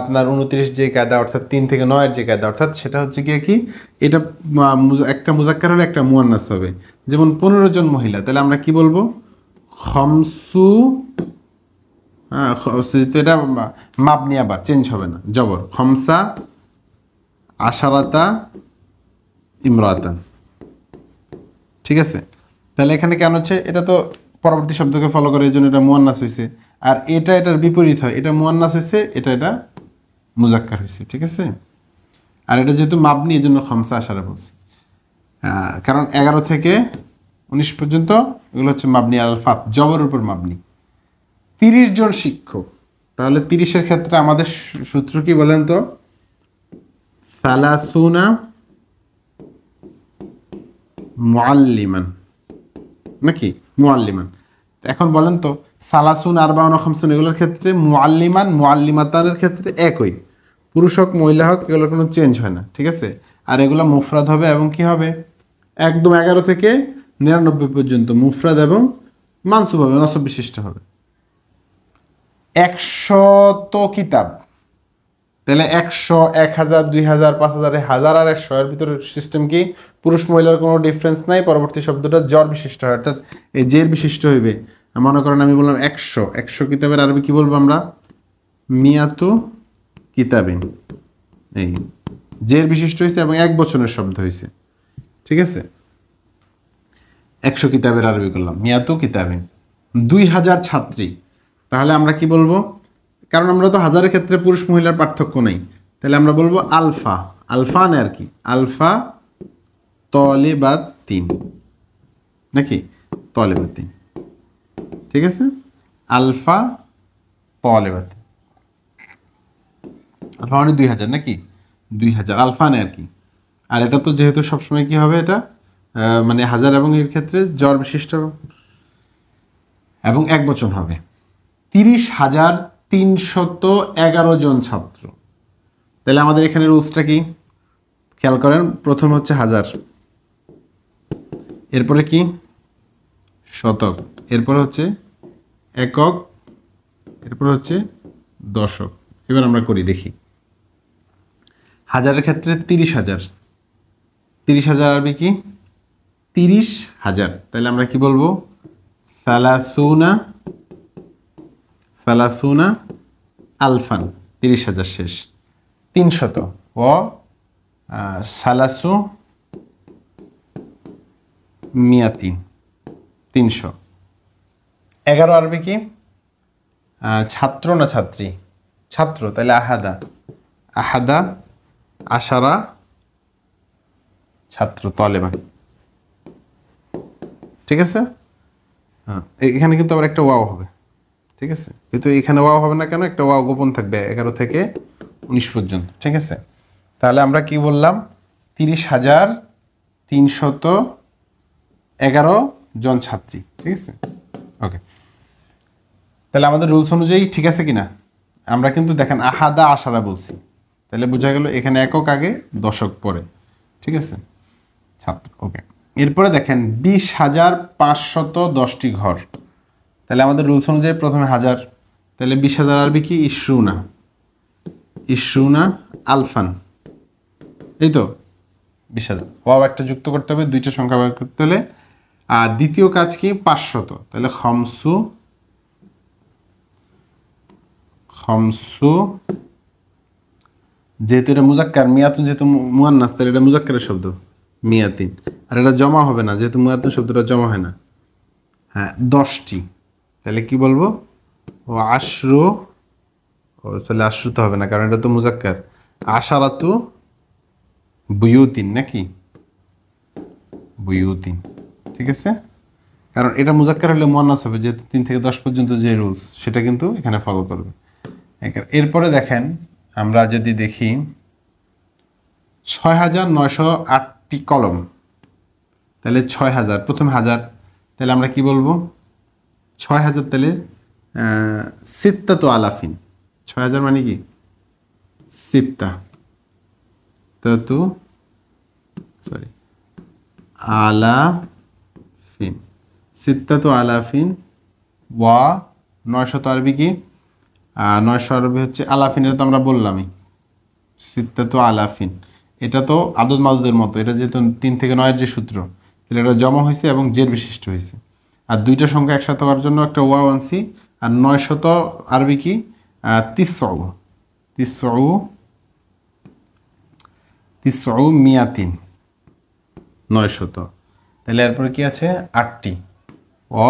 আপনার 29 যে কায়দা, অর্থাৎ 3 থেকে 9 যে কায়দা, অর্থাৎ সেটা হচ্ছে গিয়ে কি, এটা একটা মুজাক্কার হলে একটা মুয়ান্নাস হবে। যেমন 15 জন মহিলা, তাহলে আমরা কি বলবো? খমসু, হ্যাঁ, তো এটা মাবনি, আবার চেঞ্জ হবে না, জবর খমসা আশারাতা ইমরাতান। ঠিক আছে, তাহলে এখানে কেন হচ্ছে? এটা তো পরবর্তী শব্দকে ফলো করে, এই জন্য এটা মুয়ান্নাস হয়েছে। আর এটা এটার বিপরীত হয়, এটা মুয়ান্নাস হয়েছে, এটা মুজাক্কার হয়েছে। ঠিক আছে, আর এটা যেহেতু মাবনি, এই জন্য খমসা আশারা বলছি। কারণ 11 থেকে 19 পর্যন্ত এগুলো হচ্ছে মাবনি আল ফাত, জবর উপর মাবনি। 30 জন শিক্ষক, তাহলে 30-এর ক্ষেত্রে আমাদের সূত্র কি বলেন তো? সালাসুনা মুআল্লিমান, নাকি মুআল্লিমান। এখন বলেন তো, সালাসুন আরবাউন খামসুন এগুলোর ক্ষেত্রে মুআল্লিমান মুআল্লিমাতানের ক্ষেত্রে একই, পুরুষ হোক মহিলা হোক এগুলোর কোনো চেঞ্জ হয় না। ঠিক আছে, আর এগুলো মুফরাদ হবে এবং কি হবে? একদম 11 থেকে 99 পর্যন্ত মুফরাদ এবং মানসুব হবে, নসব বিশিষ্ট হবে। 100 কিতাব, তাহলে 100, 1000, 2000, 5000, 1000 আর 100 এর ভিতরে সিস্টেম কি? পুরুষ মহিলার কোনো ডিফারেন্স নাই। পরবর্তী শব্দটা জ্বর বিশিষ্ট হয়, অর্থাৎ এই জের বিশিষ্ট হইবে। মনে করেন আমি বললাম 100 কিতাবের আরবি কি বলবো আমরা? মিয়াতু কিতাবিন। এই জের বিশিষ্ট হয়েছে এবং এক বচনের শব্দ হয়েছে। ঠিক আছে, 100 কিতাবের আরবি করলাম মিয়াতু কিতাবিন। 2000 ছাত্রী, তাহলে আমরা কি বলবো? কারণ আমরা তো হাজারের ক্ষেত্রে পুরুষ মহিলার পার্থক্য নেই, তাহলে আমরা বলবো আলফা। আলফা না আর কি, আলফা তলেবাতিন, নাকি তলেবাতিন। ঠিক আছে, আলফা তলেবাতিন, আলফা মানে 2000, নাকি 2000 আলফা নেই আর কি। আর এটা তো যেহেতু সবসময় কি হবে, এটা মানে হাজার এবং এর ক্ষেত্রে জ্বর বিশিষ্ট এবং এক বচন হবে। 30,311 জন ছাত্র, তাহলে আমাদের এখানে রুলসটা কি খেয়াল করেন? প্রথম হচ্ছে হাজার, এরপরে কি শতক, এরপরে হচ্ছে একক, এরপরে হচ্ছে দশক। এবার আমরা করি দেখি। হাজারের ক্ষেত্রে 30,000, 30,000 আরবি কি? 30,000, তাহলে আমরা কি বলবো? সালাসুনা আলফান, 30,000 শেষ। 300 ও সালাসু মিয়াতিন, 300। 11 আরবি কি? ছাত্র না ছাত্রী? ছাত্র, তাহলে আহাদা আশারা ছাত্র তলেবান। ঠিক আছে, হ্যাঁ, এখানে কিন্তু আবার একটা ওয়াও হবে। ঠিক আছে, কিন্তু এখানে ওয়াও হবে না কেন? একটা ওয়াও গোপন থাকবে 11 থেকে 19 পর্যন্ত। ঠিক আছে, তাহলে আমরা কি বললাম? 30,311 জন ছাত্রী। ঠিক আছে, ওকে, তাহলে আমাদের রুলস অনুযায়ী ঠিক আছে কিনা? আমরা কিন্তু দেখেন আহাদা আশারা বলছি, তাহলে বোঝা গেল এখানে একক আগে দশক পরে। ঠিক আছে, ছাত্র। ওকে, এরপরে দেখেন 20,510টি ঘর, তাহলে আমাদের রুলস অনুযায়ী প্রথমে হাজার, তাহলে 20,000 আরবি কি? ইশরুনা আলফান, এই তো 20,000। ওয়াও একটা যুক্ত করতে হবে, দুইটা সংখ্যা বের করতে হলে। আর দ্বিতীয় কাজ কি? 500, তাহলে খমসু, যেহেতু এটা মুজাক্কার, মিয়াতুন যেহেতু মুয়ান্নাস, তাহলে এটা মুজাক্কারের শব্দ মিয়াতিন। আর এটা জমা হবে না, যেহেতু মুয়াতুন শব্দটা জমা হয় না। হ্যাঁ, 10টি, তাহলে কি বলবো? ও আশরু, ও তাহলে আশরু তো হবে না, কারণ এটা তো মুজাক্কার। আশারাতু বুয়ুতিন, নাকি বুয়ুতিন। ঠিক আছে, কারণ এটা মুজাক্কার হলে মুয়ান্নাস হবে, যেহেতু 3 থেকে 10 পর্যন্ত যে রুলস সেটা কিন্তু এখানে ফলো করবে। এরপরে দেখেন আমরা যদি দেখি 6,908টি কলম, তাহলে 6,000, প্রথম হাজার, তাহলে আমরা কি বলবো? 6,000, তাহলে সিত্তাতু আলাফিন, 6000 মানে কি সিত্তা তু সরি আলাফিন সিত্তা তো আলাফিন ওয়া 900 আরবি কি 900 আরবি হচ্ছে আলাফিন, এটা তো আমরা বললামই সিত্তা তো আলাফিন। এটা তো আদদ মাদুদের মতো, এটা যেহেতু 3 থেকে 9 যে সূত্র, তাহলে এটা জমা হয়েছে এবং জের বিশিষ্ট হয়েছে। আর দুইটা সংখ্যা একসাথে হওয়ার জন্য একটা ওয়াও আনছি। আর 900 আরবি কি তিসউ তিসউ তিসউ মিয়াতিন 900। তাহলে এরপরে কি আছে 8টি ও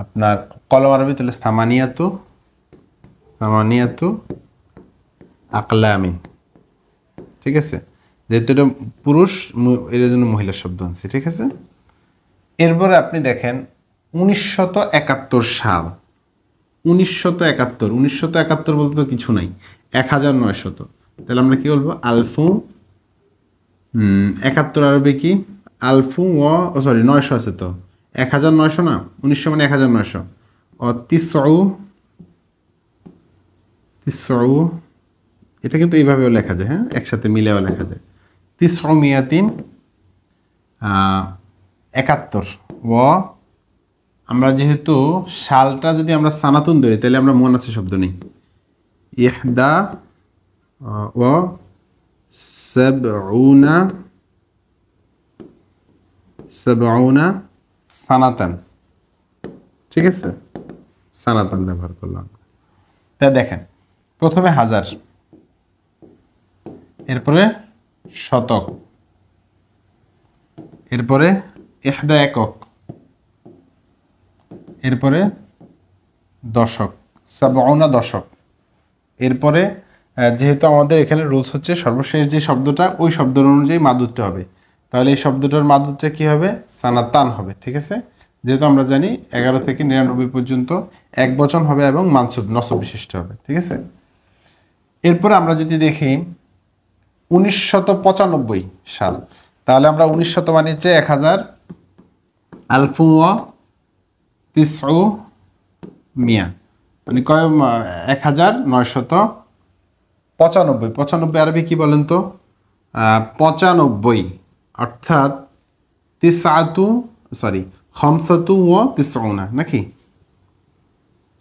আপনার কলম আরবি, তাহলে সামানিয়াতু আকলামিন। ঠিক আছে, যেহেতু এটা পুরুষ এর জন্য মহিলার শব্দ আনছি। ঠিক আছে, এরপরে আপনি দেখেন 1971 সাল। 1971 বলতে তো কিছু নাই, 1900। তাহলে আমরা কি বলবো আলফু 71 আরবি কি আলফু ও সরি 900 আছে তো 1900 না, 1900 মানে 1900 ও তিসউ এটা কিন্তু এইভাবেও লেখা যায়, হ্যাঁ একসাথে মিলেও লেখা যায় তিসউ মিয়াতিন 71 ও আমরা যেহেতু সালটা যদি আমরা সানাতুন ধরি তাহলে আমরা মুয়ান্নাস শব্দ নেই ইহদা ও সাবউনা সানাতান। ঠিক আছে, সানাতান ব্যবহার করলাম। তা দেখেন প্রথমে 1000, এরপরে শতক, এরপরে ইহদা একক, এরপরে দশক সাবউনা দশক। এরপরে যেহেতু আমাদের এখানে রুলস হচ্ছে সর্বশেষ যে শব্দটা ওই শব্দের অনুযায়ী মাদুদটা হবে, তাহলে এই শব্দটার মাদুদটা কি হবে সানাতান হবে। ঠিক আছে, যেহেতু আমরা জানি 11 থেকে 99 পর্যন্ত এক বচন হবে এবং মানসুব নসব বিশিষ্ট হবে। ঠিক আছে, এরপরে আমরা যদি দেখি 1995 সাল, তাহলে আমরা 1900 মানে হচ্ছে 1000 আলফু ও তিসউ মিয়া মানে কয় 1995। 95 আরবি কি বলেন তো 95, অর্থাৎ খামসাতু ও তিসউনা নাকি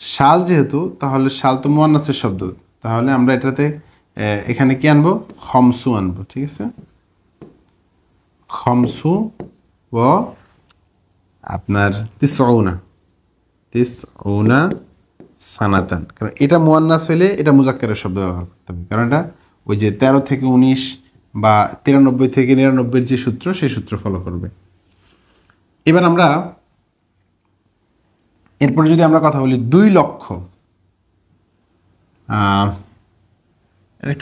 সাল, যেহেতু তাহলে সাল তো মুয়ান্নাসের শব্দ, তাহলে আমরা এটাতে এখানে কি আনবো খমসু আনবো। ঠিক আছে, খমসু ও আপনার তিসউনা সানাতান। কারণ এটা মুয়ান্নাস হইলে এটা মুজাক্কারের শব্দ ব্যবহার করতে হবে, কারণ এটা ওই যে 13 থেকে 19 বা 93 থেকে 99 যে সূত্র সেই সূত্র ফলো করবে। এবার আমরা এরপরে যদি আমরা কথা বলি 2 লক্ষ,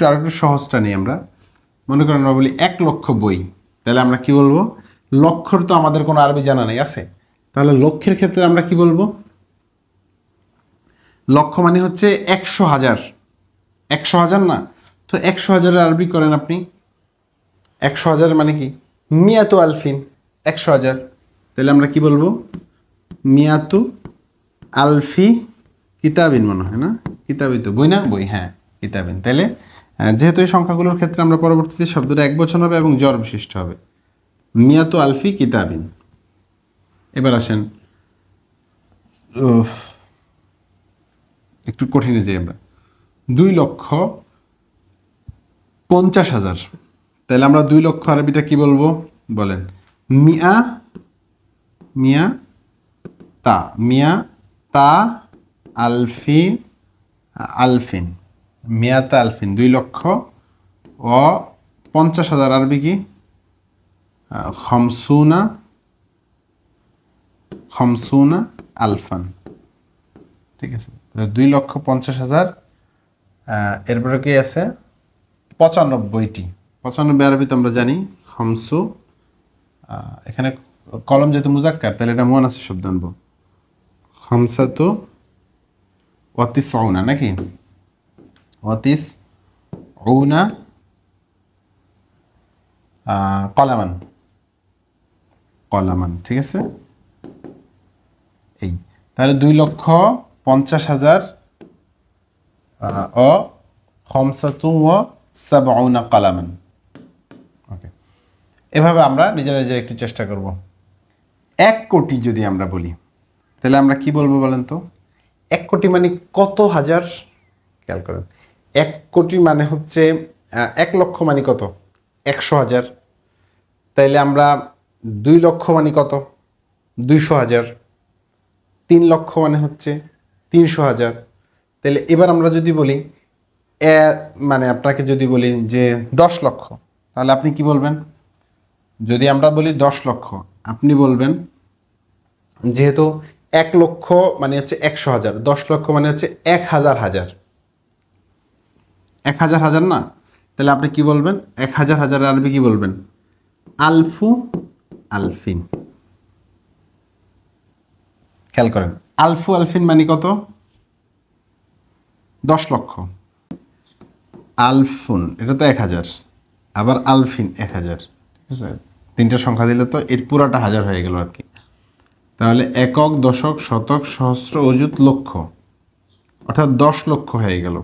আরেকটু সহজটা নেই। আমরা মনে করেন আমরা বলি 1 লক্ষ বই, তাহলে আমরা কি বলবো লক্ষর তো আমাদের কোনো আরবি জানা নেই আছে, তাহলে লক্ষের ক্ষেত্রে আমরা কি বলবো লক্ষ মানে হচ্ছে 100,000 100,000 না, তো 100,000 আরবি করেন আপনি 100,000 মানে কি মিয়াতু আলফিন 100,000, তাহলে আমরা কি বলবো মিয়াতু আলফি কিতাবিন, মনে হয় না কিতাবি তো বই না বই, হ্যাঁ কিতাবিন। তাহলে যেহেতু এই সংখ্যাগুলোর ক্ষেত্রে আমরা পরবর্তীতে শব্দটা এক বচন হবে এবং জ্বর বিশিষ্ট হবে মিয়াতু আলফি কিতাবিন। এবার আসেন একটু কঠিনে যাই আমরা 2,50,000, তাহলে আমরা 2 লক্ষ আরবিটা কি বলবো বলেন মিয়া তা আলফিন মিয়াতা আলফিন 2 লক্ষ ও 50,000 আরবি কি খমসুনা আলফান। ঠিক আছে, 2,50,000। এরপরে কি আছে 95টি 95 আরবি তো আমরা জানি খমসু, এখানে কলম যেহেতু মুজাক্কার তাহলে এটা মুয়ান্নাসের শব্দ আনবো খমসাতু ওয়া তিসউনা নাকি ওয়া তিসউনা কলামান। ঠিক আছে, এই তাহলে 2,50,000 ও খমসাতুন ওয়া সাবউনা কালামান। ওকে, এভাবে আমরা নিজেরা নিজেরা একটু চেষ্টা করব। 1 কোটি যদি আমরা বলি তাহলে আমরা কি বলবো বলেন তো? 1 কোটি মানে কত হাজার? খেয়াল করেন, 1 কোটি মানে হচ্ছে 1 লক্ষ মানে কত? 100,000। তাইলে আমরা 2 লক্ষ মানে কত? 200,000। 3 লক্ষ মানে হচ্ছে 300,000। তাহলে এবার আমরা যদি বলি মানে আপনাকে যদি বলি যে 10 লক্ষ, তাহলে আপনি কি বলবেন? যদি আমরা বলি 10 লক্ষ, আপনি বলবেন যেহেতু 1 লক্ষ মানে হচ্ছে 100,000, 10 লক্ষ মানে হচ্ছে 1,000,000, 1,000,000 না? তাহলে আপনি কি বলবেন? 1,000,000 আরবি কি বলবেন? আলফু আলফিন। খেয়াল করেন, আলফু আলফিন মানে কত? 10 লক্ষ। আলফুন এটা তো 1,000, আবার আলফিন 1,000, ঠিক আছে? 3টা সংখ্যা দিলে তো এর পুরাটা হাজার হয়ে গেল আর কি। তাহলে একক, দশক, শতক, সহস্র, অযুত, লক্ষ, অর্থাৎ 10 লক্ষ হয়ে গেল।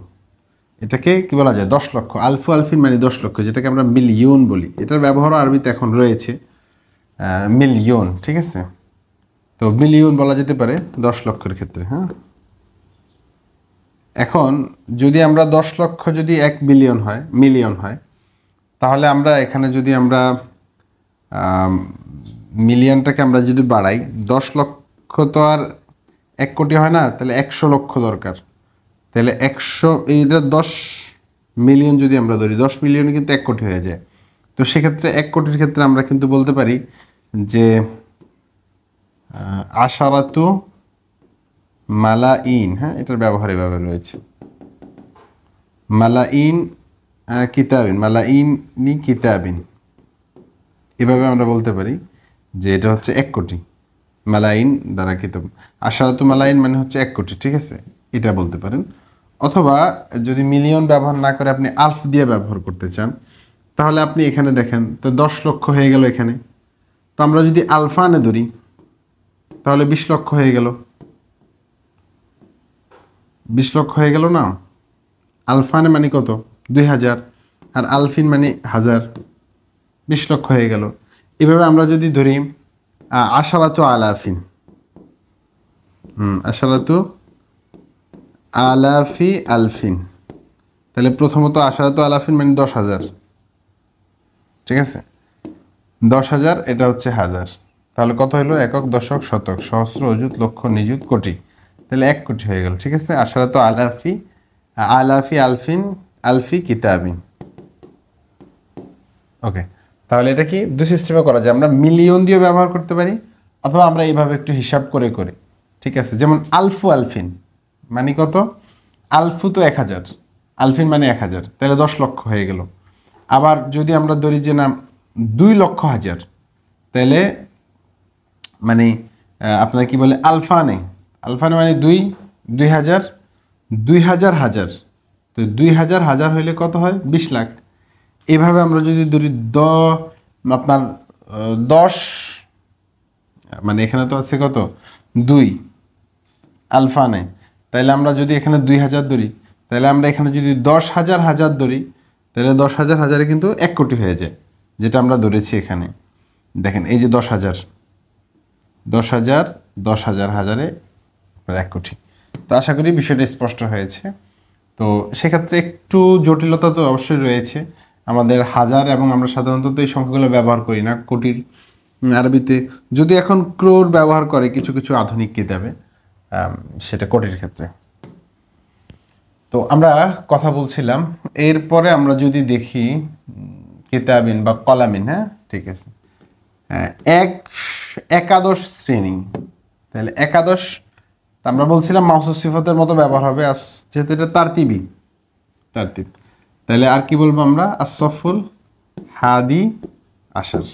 এটাকে কি বলা যায়? 10 লক্ষ। আলফু আলফিন মানে 10 লক্ষ, যেটাকে আমরা মিলিয়ন বলি। এটার ব্যবহারও আরবিতে এখন রয়েছে, মিলিয়ন, ঠিক আছে? তো মিলিয়ন বলা যেতে পারে 10 লক্ষের ক্ষেত্রে। হ্যাঁ, এখন যদি আমরা 10 লক্ষ যদি 1 বিলিয়ন হয়, মিলিয়ন হয়, তাহলে আমরা এখানে যদি আমরা মিলিয়নটাকে আমরা যদি বাড়াই, 10 লক্ষ তো আর 1 কোটি হয় না, তাহলে 100 লক্ষ দরকার। তাহলে 100, এইটা 10 মিলিয়ন যদি আমরা ধরি, 10 মিলিয়নে কিন্তু 1 কোটি হয়ে যায়। তো সেক্ষেত্রে 1 কোটির ক্ষেত্রে আমরা কিন্তু বলতে পারি যে আশারাতু মালাইন। হ্যাঁ, এটার ব্যবহার এভাবে রয়েছে, মালাইন কিতাবিন, মালাইনি কিতাবিন। এভাবে আমরা বলতে পারি যে এটা হচ্ছে 1 কোটি, মালাইন দ্বারা কিতাব। আশারাতু মালাইন মানে হচ্ছে 1 কোটি, ঠিক আছে? এটা বলতে পারেন। অথবা যদি মিলিয়ন ব্যবহার না করে আপনি আলফ দিয়ে ব্যবহার করতে চান, তাহলে আপনি এখানে দেখেন তো 10 লক্ষ হয়ে গেল এখানে। তো আমরা যদি আলফানে ধরি তাহলে 20 লক্ষ হয়ে গেল, 20 লক্ষ হয়ে গেল না? আলফানে মানে কত? 2000, আর আলফিন মানে 1000, 20 লক্ষ হয়ে গেল। এভাবে আমরা যদি ধরি আশারাতু আলাফিন, আশারাতু আলাফি আলফিন, তাহলে প্রথমত আশারাতু আলাফিন মানে 10,000, ঠিক আছে? 10,000 এটা হচ্ছে হাজার। তাহলে কত হলো? একক, দশক, শতক, সহস্র, অযুত, লক্ষ, নিযুত, কোটি। তাহলে 1 কোটি হয়ে গেল, ঠিক আছে? আশারাতু আলাফি, আলাফি আলফিন, আলফি কিতাবিন। ওকে, তাহলে এটা কি 2 সিস্টেমে করা যায়। আমরা মিলিয়ন দিয়ে ব্যবহার করতে পারি, অথবা আমরা এইভাবে একটু হিসাব করে করে, ঠিক আছে? যেমন আলফু আলফিন মানে কত? আলফু তো 1,000, আলফিন মানে 1,000, তাহলে 10 লক্ষ হয়ে গেল। আবার যদি আমরা ধরি যে না 2 লক্ষ হাজার, তাহলে মানে আপনার কি বলে আলফানে, আলফানে মানে 2,000, 2,000 হাজার, তো 2,000 হাজার হইলে কত হয়? 20 লাখ। এভাবে আমরা যদি ধরি আপনার 10, মানে এখানে তো আছে কত? 2 আলফানে, তাহলে আমরা যদি এখানে 2,000 ধরি, তাহলে আমরা এখানে যদি 10,000 হাজার ধরি, তাহলে 10,000 হাজারে কিন্তু 1 কোটি হয়ে যায়, যেটা আমরা ধরেছি এখানে। দেখেন এই যে 10,000, 10,000, 10,000 হাজারে 1 কোটি। তো আশা করি বিষয়টা স্পষ্ট হয়েছে। তো সেক্ষেত্রে একটু জটিলতা তো অবশ্যই রয়েছে আমাদের হাজার, এবং আমরা সাধারণত এই সংখ্যাগুলো ব্যবহার করি না কোটির আরবিতে, যদি এখন ক্রোর ব্যবহার করে কিছু কিছু আধুনিক কিতাবে, সেটা কোটির ক্ষেত্রে। তো আমরা কথা বলছিলাম, এরপরে আমরা যদি দেখি কিতাবিন বা কলামিন। হ্যাঁ, ঠিক আছে। একাদশ শ্রেণী, তাহলে একাদশ আমরা বলছিলাম মাউসুফ সিফাতের মতো ব্যবহার হবে, যেহেতু এটা তারতিব, তাহলে আর কি বলবো আমরা? আসফুল হাদি আশার।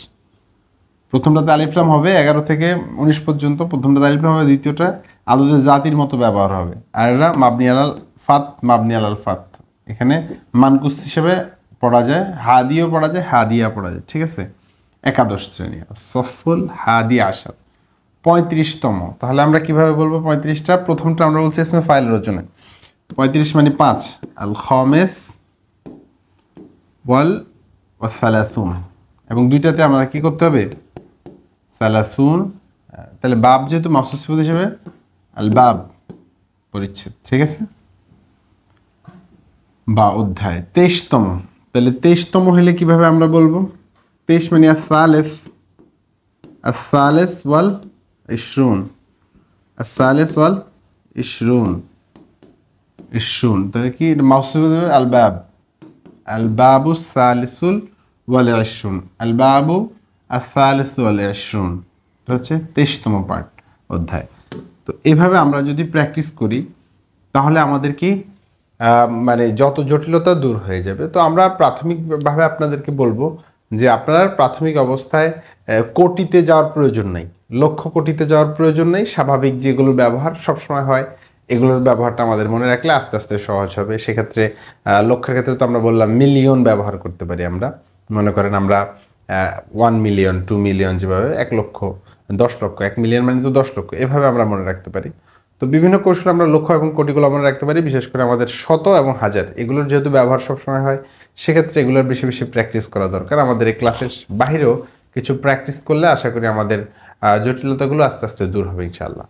প্রথমটাতে আলিফলাম হবে 11 থেকে 19 পর্যন্ত, প্রথমটাতে আলিফলাম হবে, দ্বিতীয়টা আদদের জাতির মতো ব্যবহার হবে, আর এরা মাবনি আলাল ফাত, মাবনি আলাল ফাত। এখানে মানকুস হিসেবে পড়া যায়, হাদিও পড়া যায়, হাদিয়া পড়া যায়, ঠিক আছে? একাদশ শ্রেণী সফুল হাদি আশার, 35তম। তাহলে আমরা কিভাবে বলবো 35টা? প্রথমটা আমরা বলছি ইসমে ফাইল রচনায়, 35 মানে 5, আল খামেস ওয়াল ওয়াসালাসুন, এবং দুইটাতে আমরা কি করতে হবে সালাসুন। তাহলে বাব যেহেতু মাফসুস সিফাত হিসেবে আল বাব পরিচ্ছেদ, ঠিক আছে। বা অধ্যায় 23তম, তাহলে 23তম হলে কিভাবে আমরা বলবো? 23 মানে আসালেস, আসালেস ওয়াল ইশরুন, আসালেস ওয়াল ইশরুন, ইশরুন তাহলে কি মাফসুস আল বাব, আল বাবু সালিসুল ওয়াল ইশরুন, আল বাবু আসালিস ওয়াল ইশরুন, এটা হচ্ছে 23তম পার্ট অধ্যায়। তো এভাবে আমরা যদি প্র্যাকটিস করি তাহলে আমাদের কি মানে যত জটিলতা দূর হয়ে যাবে। তো আমরা প্রাথমিকভাবে আপনাদেরকে বলবো যে আপনারা প্রাথমিক অবস্থায় কোটিতে যাওয়ার প্রয়োজন নেই, লক্ষ কোটিতে যাওয়ার প্রয়োজন নেই। স্বাভাবিক যেগুলোর ব্যবহার সবসময় হয় এগুলোর ব্যবহারটা আমাদের মনে রাখলে আস্তে আস্তে সহজ হবে। সেক্ষেত্রে লক্ষের ক্ষেত্রে তো আমরা বললাম মিলিয়ন ব্যবহার করতে পারি আমরা। মনে করেন আমরা 1 মিলিয়ন 2 মিলিয়ন, যেভাবে 1 লক্ষ 10 লক্ষ, 1 মিলিয়ন মানে তো 10 লক্ষ, এভাবে আমরা মনে রাখতে পারি। তো বিভিন্ন কৌশল আমরা লক্ষ এবং কোটিগুলো মনে রাখতে পারি। বিশেষ করে আমাদের শত এবং হাজার এগুলোর যেহেতু ব্যবহার সবসময় হয়, সেক্ষেত্রে এগুলোর বেশি বেশি প্র্যাকটিস করা দরকার। আমাদের এই ক্লাসের বাহিরেও কিছু প্র্যাকটিস করলে আশা করি আমাদের জটিলতাগুলো আস্তে আস্তে দূর হবে ইনশাআল্লাহ।